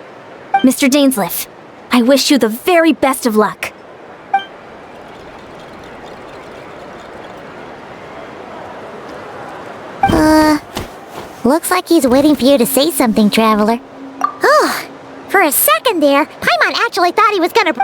Mr. Dainsleif, I wish you the very best of luck. Looks like he's waiting for you to say something, Traveler. Oh, for a second there, Paimon actually thought he was gonna...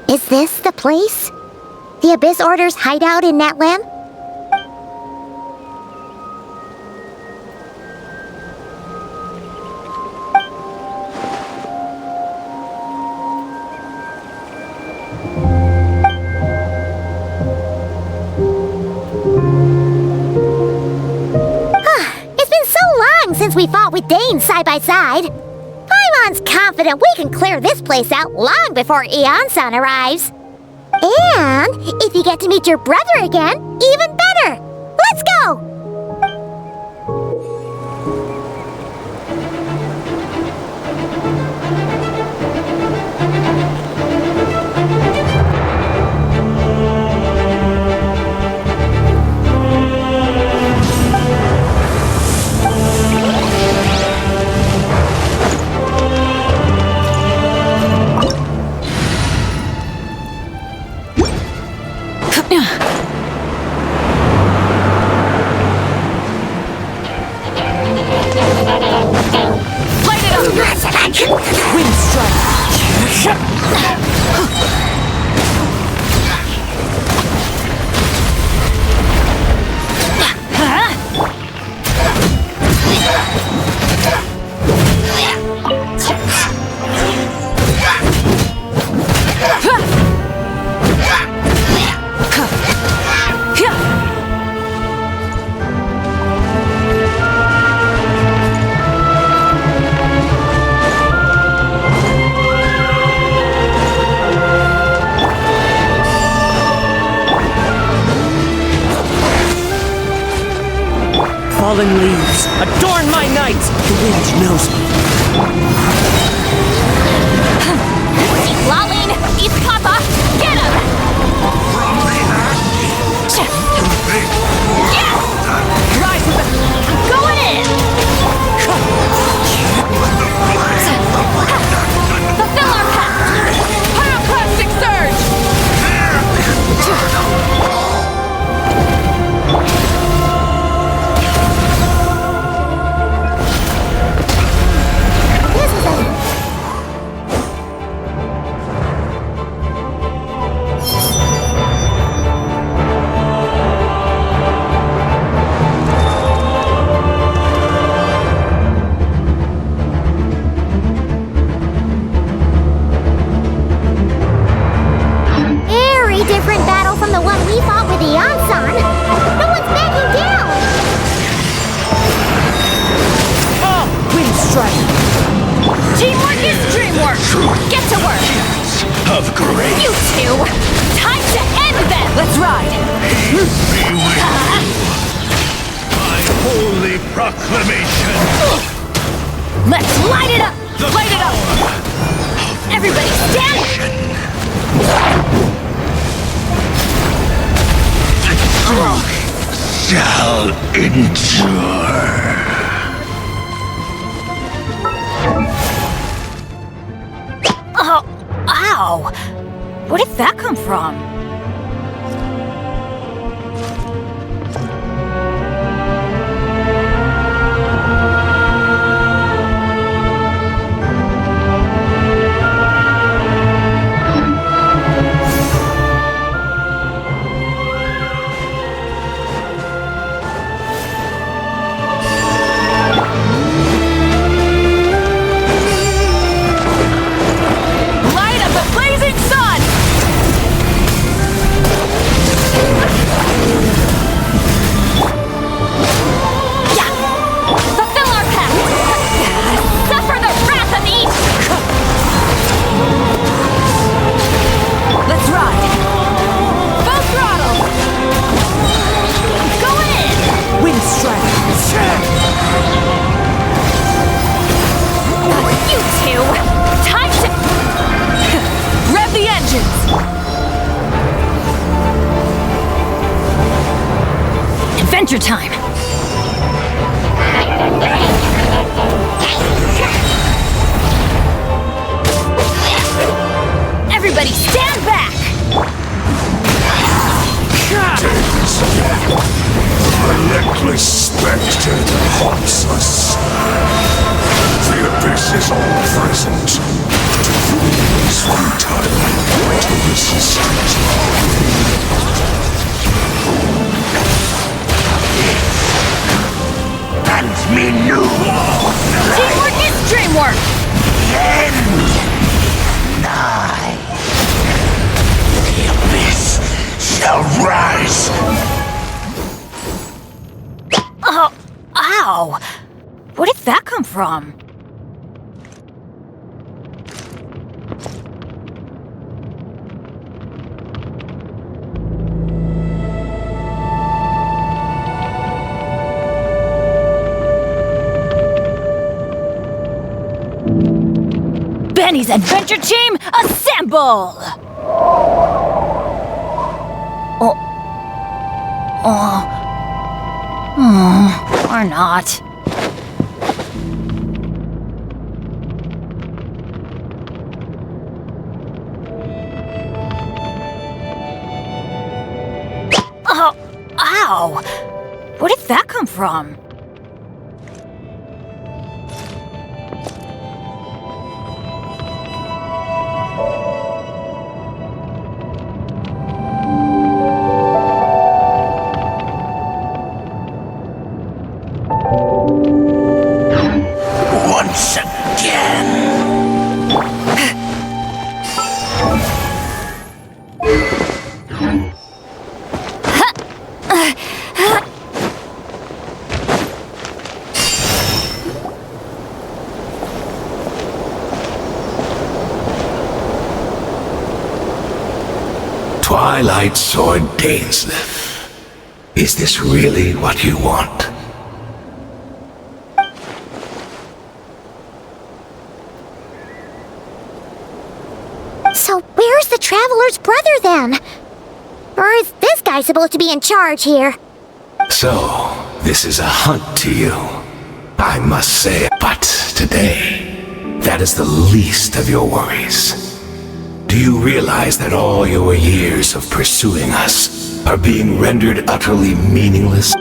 Is this the place? The Abyss Order's hideout in Natlam? It's been so long since we fought with Dane side by side. Paimon's confident we can clear this place out long before Eon-san arrives. And if you get to meet your brother again, even better! Let's go! Fallen leaves, adorn my night! The wind knows me. Lolene, it's Papa! Get him! From the ashes to big Rise with the... I'm going in! Fulfill our pact! Pyroclastic surge! Different battle from the one we fought with Eon-san. No one's backing down! Oh, wind strike! Teamwork is dreamwork! Get to work! Of grace. You two! Time to end them! Let's ride! Be with my holy proclamation. Let's light it up! Light it up! Everybody stand! Shall endure. Oh, ow! Where did that come from? Adventure time! Everybody stand back! A reckless specter that haunts us. The abyss is all present. To flee is futile. To resist it. from? Benny's adventure team, assemble! Or not. Oh, ow! Where did that come from? Once again. Twilight Sword Dainsleif. Is this really what you want? So where's the Traveler's brother then? Or is this guy supposed to be in charge here? So, this is a hunt to you, I must say. But today, that is the least of your worries. Do you realize that all your years of pursuing us are being rendered utterly meaningless?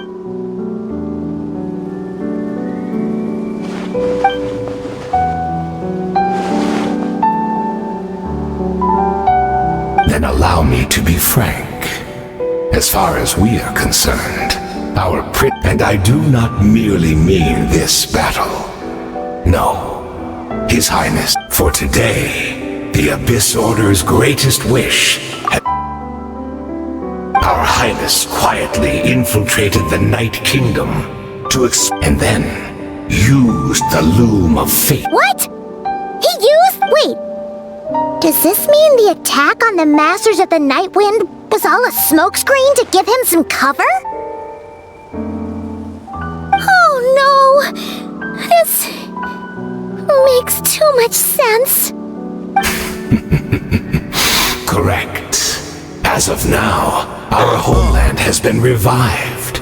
Then allow me to be frank. As far as we are concerned, and I do not merely mean this battle. No, His Highness, for today, the Abyss Order's greatest wish had... Our Highness quietly infiltrated the Night Kingdom and then used the Loom of Fate. What? He used? Wait. Does this mean the attack on the Masters of the Night Wind was all a smokescreen to give him some cover? Oh no! This makes too much sense. Correct. As of now, our homeland has been revived.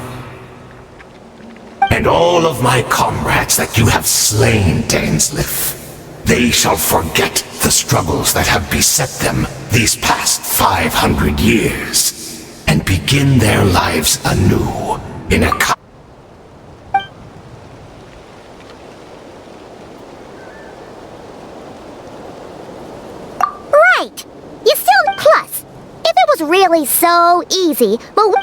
And all of my comrades that you have slain, Dainsleif, they shall forget the struggles that have beset them these past 500 years, and begin their lives anew in a Right! You still... Plus, if it was really so easy, well...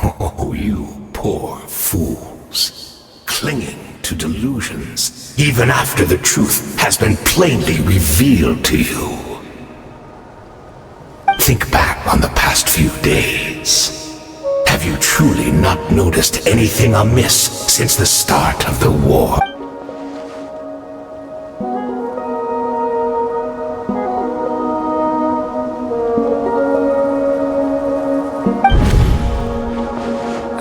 Oh, you poor fools, clinging to delusions, even after the truth has been plainly revealed to you. Think back on the past few days. Have you truly not noticed anything amiss since the start of the war?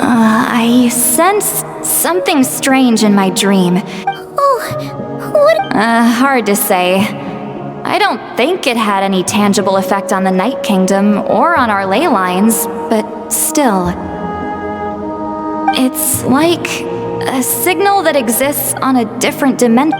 I sense something strange in my dream. Oh, what? Hard to say. I don't think it had any tangible effect on the Night Kingdom or on our ley lines, but still. It's like a signal that exists on a different dimension.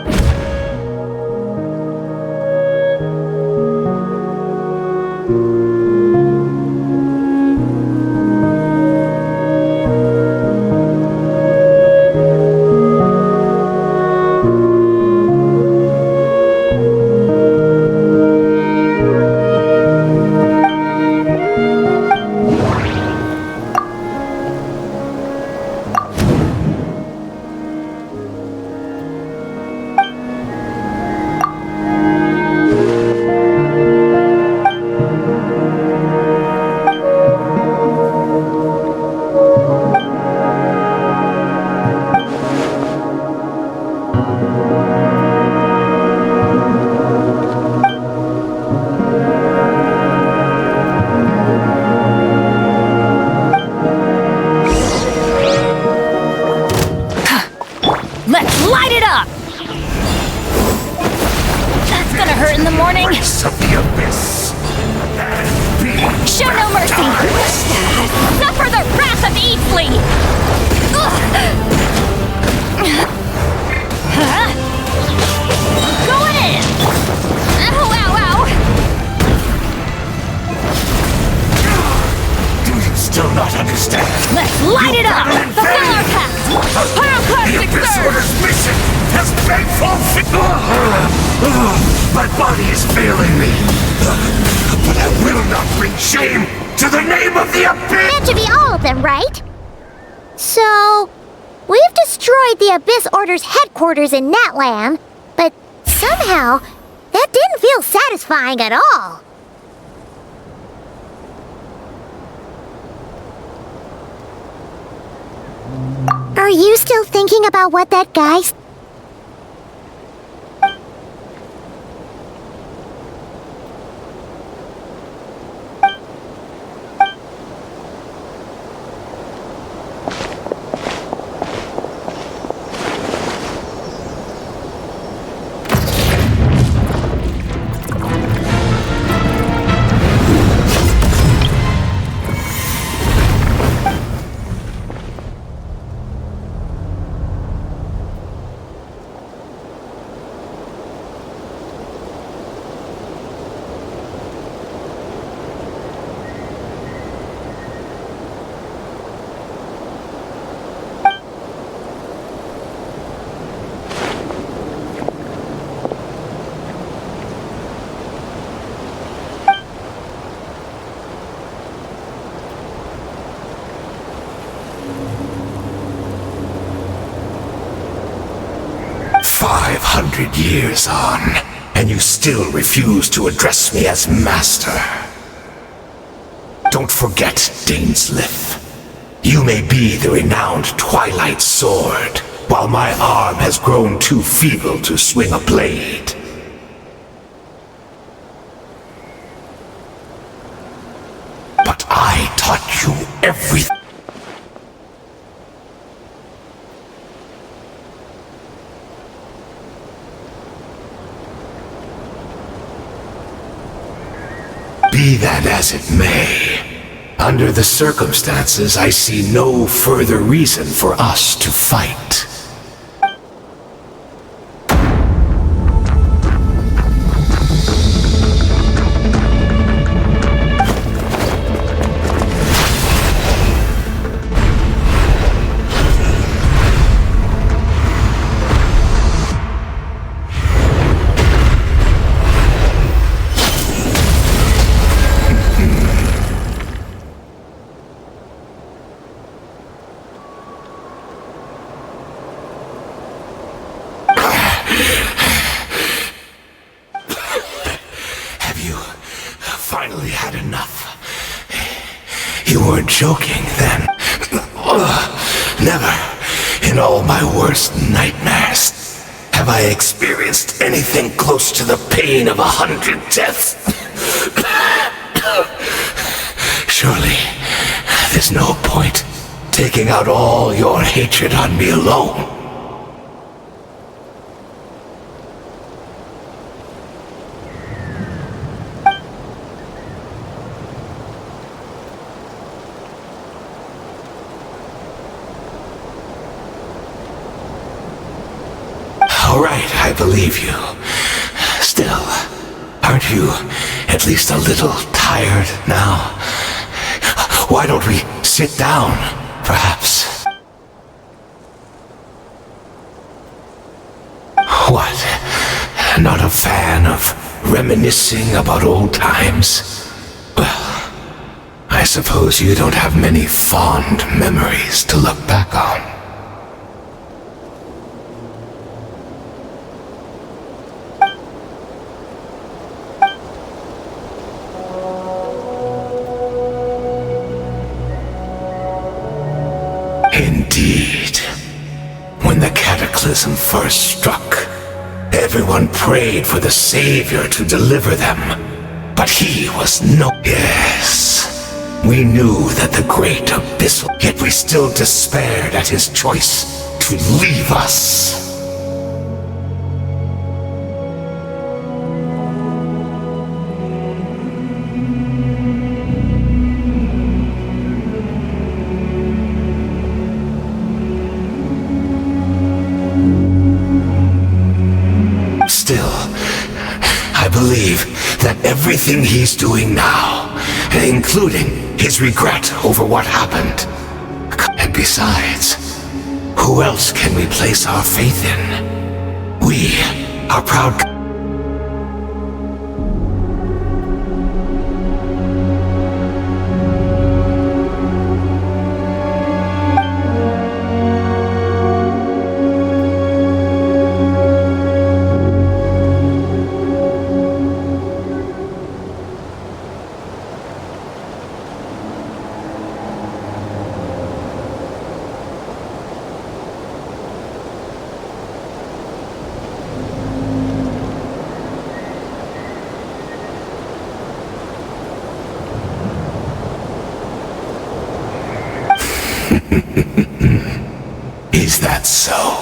My body is failing me. But I will not bring shame to the name of the Abyss! That should be all of them, right? So, we've destroyed the Abyss Order's headquarters in Natlan, but somehow, that didn't feel satisfying at all. Are you still thinking about what that guy said? Years on, and you still refuse to address me as master. Don't forget, Daneslith. You may be the renowned Twilight Sword, while my arm has grown too feeble to swing a blade. But I taught you everything. Be that as it may, under the circumstances, I see no further reason for us to fight. Finally had enough. You weren't joking then. Never, in all my worst nightmares, have I experienced anything close to the pain of 100 deaths. Surely, there's no point taking out all your hatred on me alone. All right, I believe you. Still, aren't you at least a little tired now? Why don't we sit down, perhaps? What? Not a fan of reminiscing about old times? Well, I suppose you don't have many fond memories to look back on. Indeed. When the cataclysm first struck, everyone prayed for the Savior to deliver them. But he was no... Yes, we knew that the great abyssal... Yet we still despaired at his choice to leave us. Still, I believe that everything he's doing now, including his regret over what happened. And besides, who else can we place our faith in? We are proud. Is that so?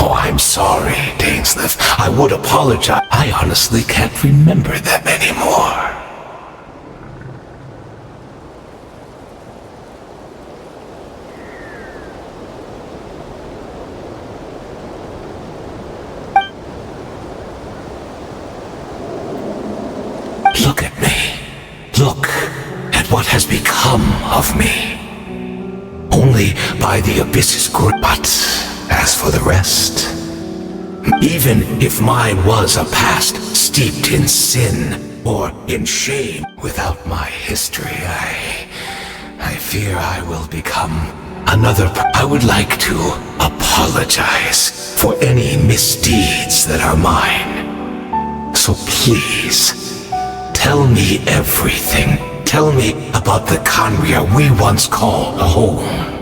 I'm sorry, Dainsleif. I would apologize. I honestly can't remember them anymore. Look at me. Look at what has become of me. Only by the Abyss's grace. But as for the rest, even if mine was a past steeped in sin or in shame, without my history, I fear I will become another. I would like to apologize for any misdeeds that are mine. So please, tell me everything. Tell me about the Khaenri'ah we once called home.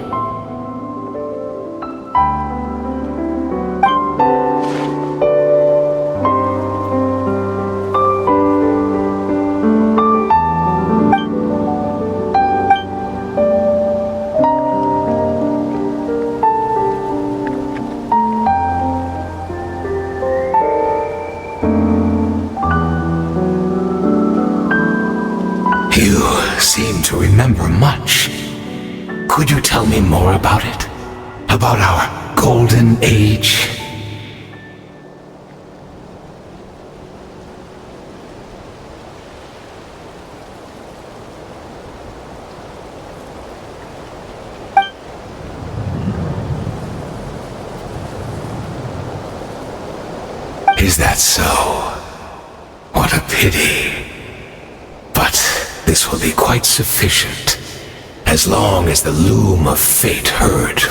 You seem to remember much. Could you tell me more about it? About our golden age? Is that so? What a pity. But this will be quite sufficient, as long as the loom of fate heard.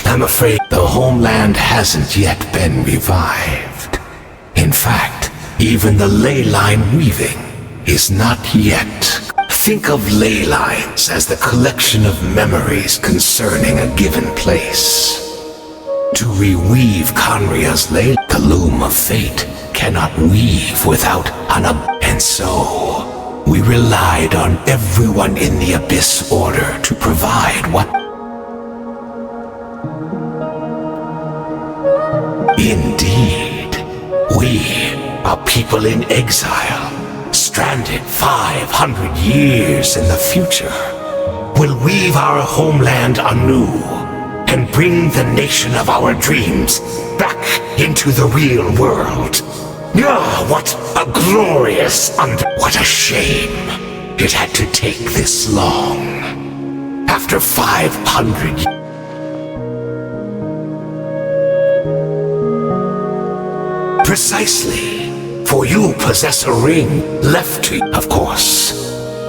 I'm afraid the homeland hasn't yet been revived. In fact, even the ley line weaving is not yet. Think of ley lines as the collection of memories concerning a given place. To reweave Khaenri'ah's ley, the loom of fate cannot weave without and so we relied on everyone in the Abyss Order to provide what. Indeed. people in exile, stranded 500 years in the future, will weave our homeland anew and bring the nation of our dreams back into the real world. Ah, what a glorious what a shame it had to take this long. After 500 years. Precisely, for you possess a ring left to you. Of course,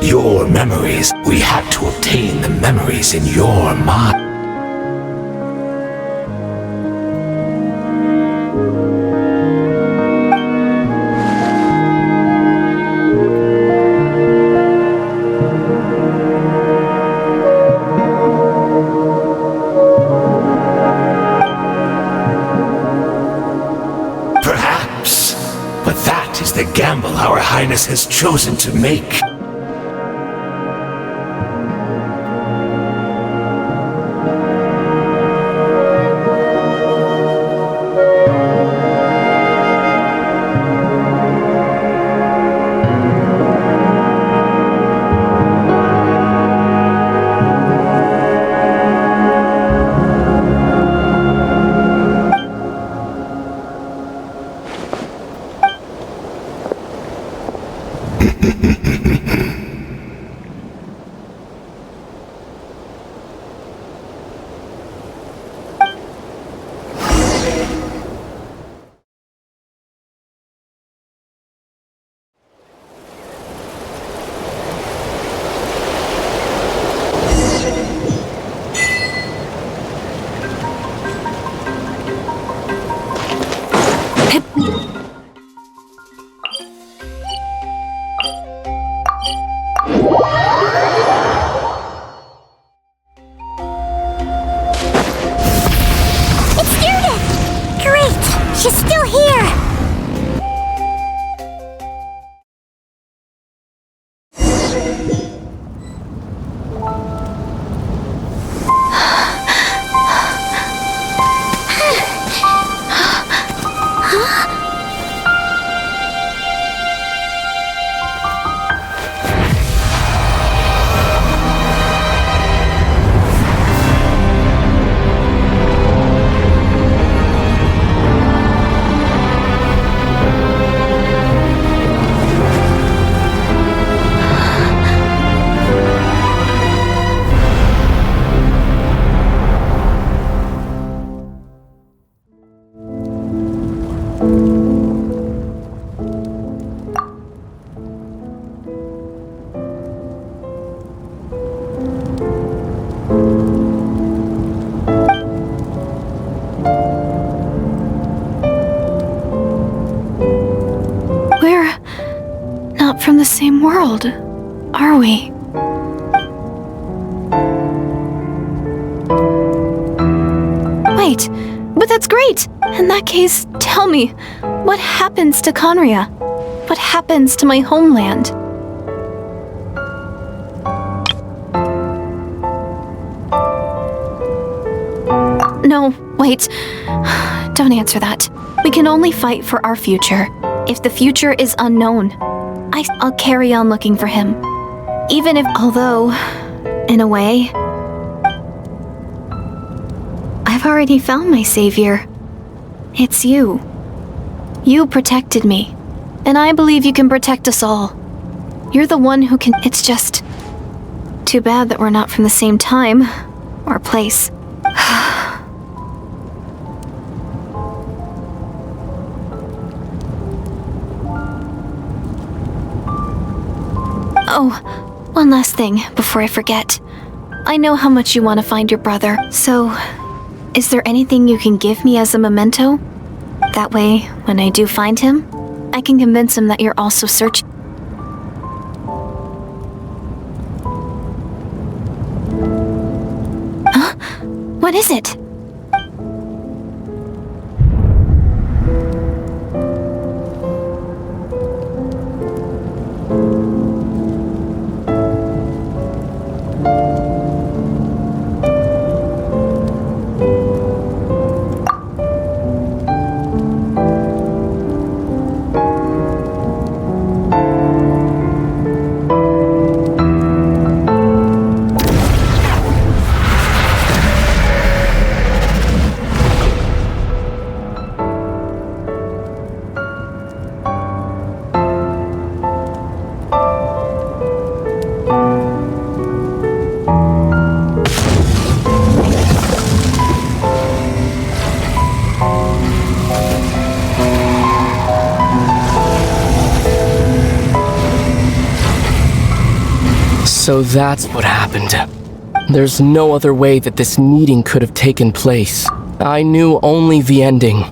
your memories. We had to obtain the memories in your mind. The gamble Our Highness has chosen to make. She's still here! From the same world, are we? Wait, but that's great! In that case, tell me, what happens to Conria? What happens to my homeland? No, wait. Don't answer that. We can only fight for our future. If the future is unknown, I'll carry on looking for him. Even if, although, in a way, I've already found my savior. It's you. You protected me, and I believe you can protect us all. You're the one who can. It's just too bad that we're not from the same time or place. Oh, one last thing before I forget. I know how much you want to find your brother, so is there anything you can give me as a memento? That way, when I do find him, I can convince him that you're also searching. Huh? What is it? So that's what happened. There's no other way that this meeting could have taken place. I knew only the ending.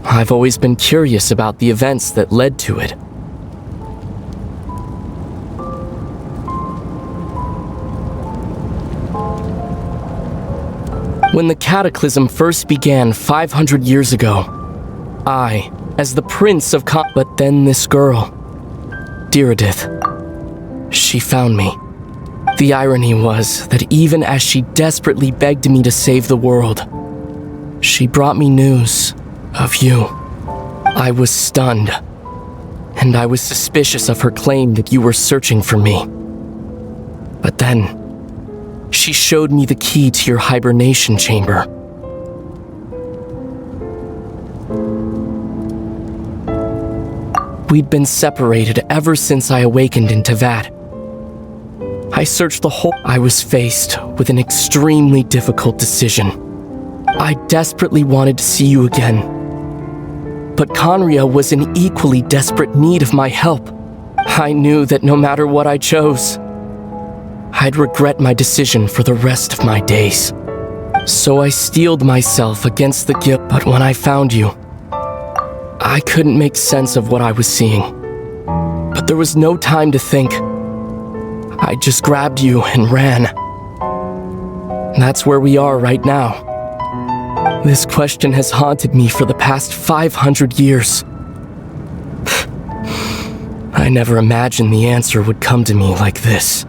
I've always been curious about the events that led to it. When the cataclysm first began 500 years ago, I, as the Prince of but then this girl, Diridith, she found me. The irony was that even as she desperately begged me to save the world, she brought me news of you. I was stunned, and I was suspicious of her claim that you were searching for me. But then, she showed me the key to your hibernation chamber. We'd been separated ever since I awakened in Tevat. I searched the whole... I was faced with an extremely difficult decision. I desperately wanted to see you again. But Conria was in equally desperate need of my help. I knew that no matter what I chose, I'd regret my decision for the rest of my days. So I steeled myself against the guilt, but when I found you, I couldn't make sense of what I was seeing. But there was no time to think. I just grabbed you and ran. That's where we are right now. This question has haunted me for the past 500 years. I never imagined the answer would come to me like this.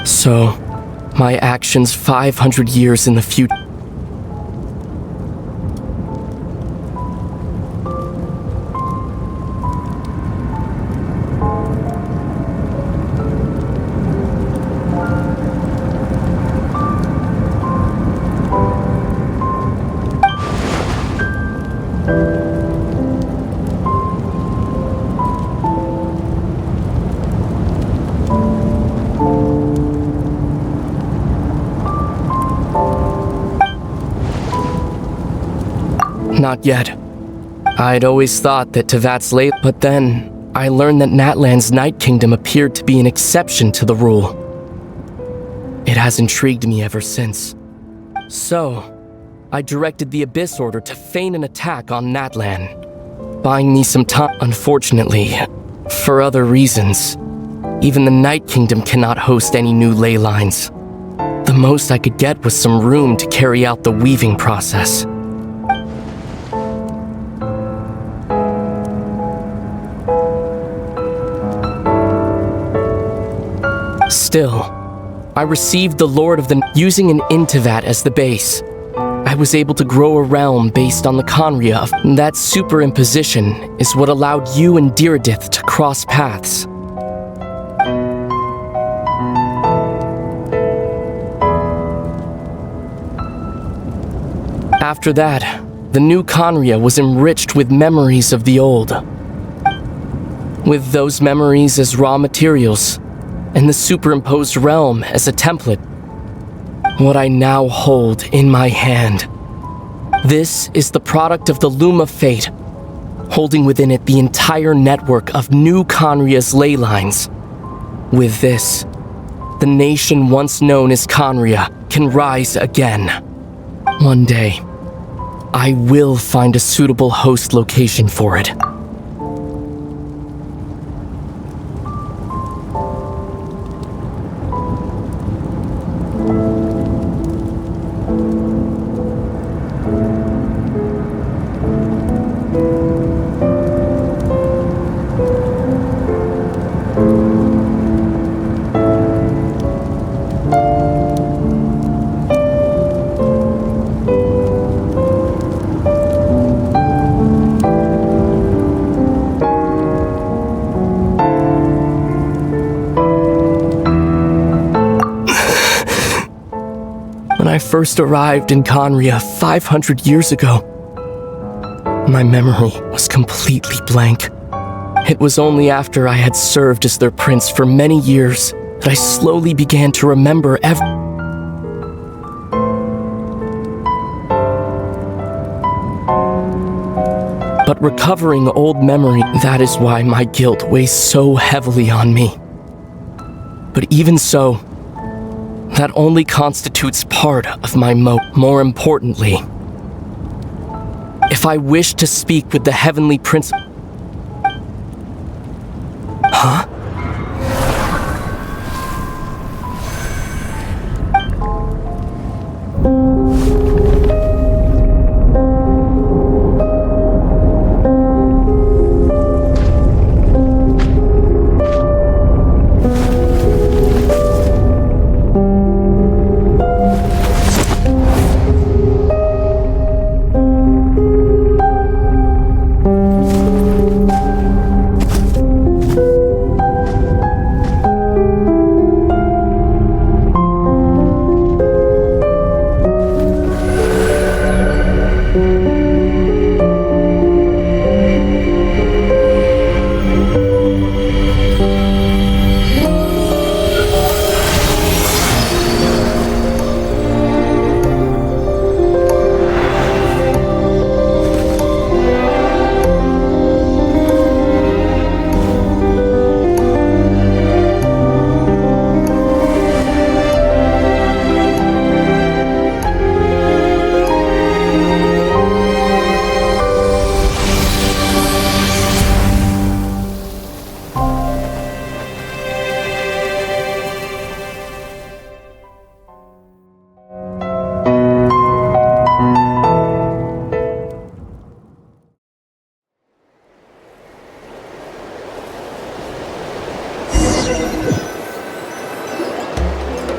So, my actions 500 years in the future. Not yet. I'd always thought that Tevat's late, but then I learned that Natlan's Night Kingdom appeared to be an exception to the rule. It has intrigued me ever since. So, I directed the Abyss Order to feign an attack on Natlan, buying me some time. Unfortunately, for other reasons, even the Night Kingdom cannot host any new ley lines. The most I could get was some room to carry out the weaving process. Still, I received the Lord of the... Using an Intivat as the base, I was able to grow a realm based on the Conria of... That superimposition is what allowed you and Diridith to cross paths. After that, the new Conria was enriched with memories of the old. With those memories as raw materials, and the superimposed realm as a template, what I now hold in my hand. This is the product of the Loom of Fate, holding within it the entire network of new Conria's ley lines. With this, the nation once known as Conria can rise again. One day, I will find a suitable host location for it. When I first arrived in Conria 500 years ago, my memory was completely blank. It was only after I had served as their prince for many years that I slowly began to remember But recovering old memory, that is why my guilt weighs so heavily on me. But even so, that only constitutes part of my More importantly, if I wish to speak with the Heavenly Prince... Huh?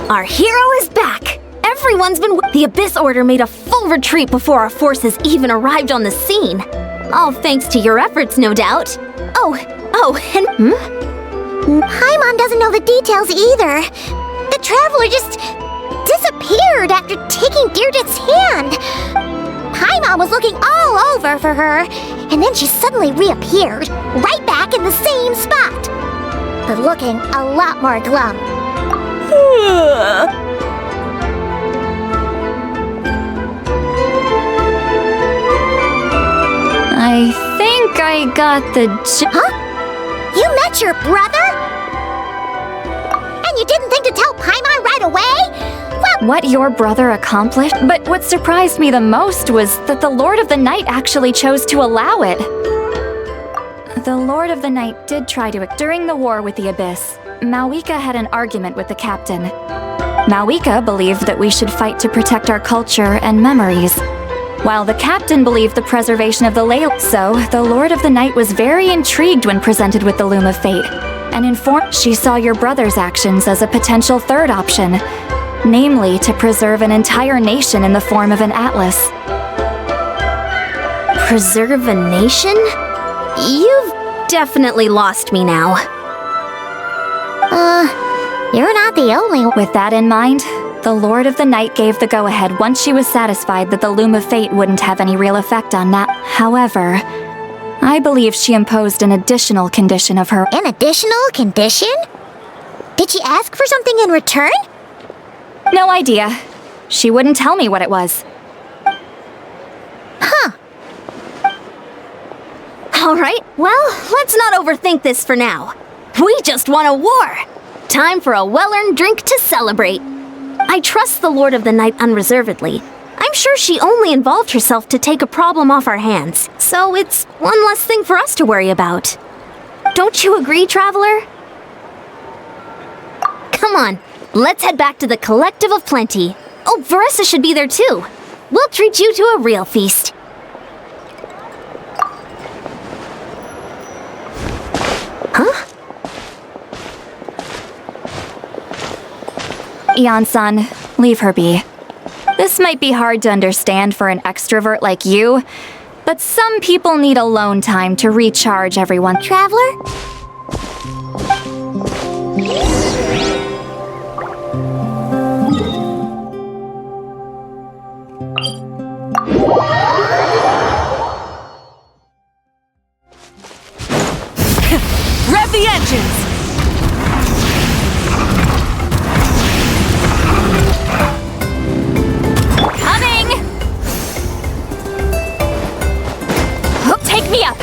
Our hero is back! Everyone's been The Abyss Order made a full retreat before our forces even arrived on the scene. All thanks to your efforts, no doubt. And Paimon doesn't know the details either. The traveler just disappeared after taking Deirdre's hand. Paimon was looking all over for her, and then she suddenly reappeared, right back in the same spot. But looking a lot more glum. I think I got the Huh? You met your brother? And you didn't think to tell Paimon right away? Well, what your brother accomplished? But what surprised me the most was that the Lord of the Night actually chose to allow it. The Lord of the Night did try to... During the war with the Abyss, Malwika had an argument with the captain. Malwika believed that we should fight to protect our culture and memories, while the captain believed the preservation of the Layla. So, the Lord of the Night was very intrigued when presented with the Loom of Fate, and informed she saw your brother's actions as a potential third option, namely to preserve an entire nation in the form of an atlas. Preserve a nation? You've definitely lost me now. You're not the only one. With that in mind, the Lord of the Night gave the go-ahead once she was satisfied that the Loom of Fate wouldn't have any real effect on that. However, I believe she imposed an additional condition of her... An additional condition? Did she ask for something in return? No idea. She wouldn't tell me what it was. Huh. Alright, well, let's not overthink this for now. We just won a war! Time for a well-earned drink to celebrate. I trust the Lord of the Night unreservedly. I'm sure she only involved herself to take a problem off our hands, so it's one less thing for us to worry about. Don't you agree, Traveler? Come on, let's head back to the Collective of Plenty. Oh, Veressa should be there too. We'll treat you to a real feast. Huh? Ian-san, leave her be. This might be hard to understand for an extrovert like you, but some people need alone time to recharge everyone. Traveler? Rev the engines! Take me up!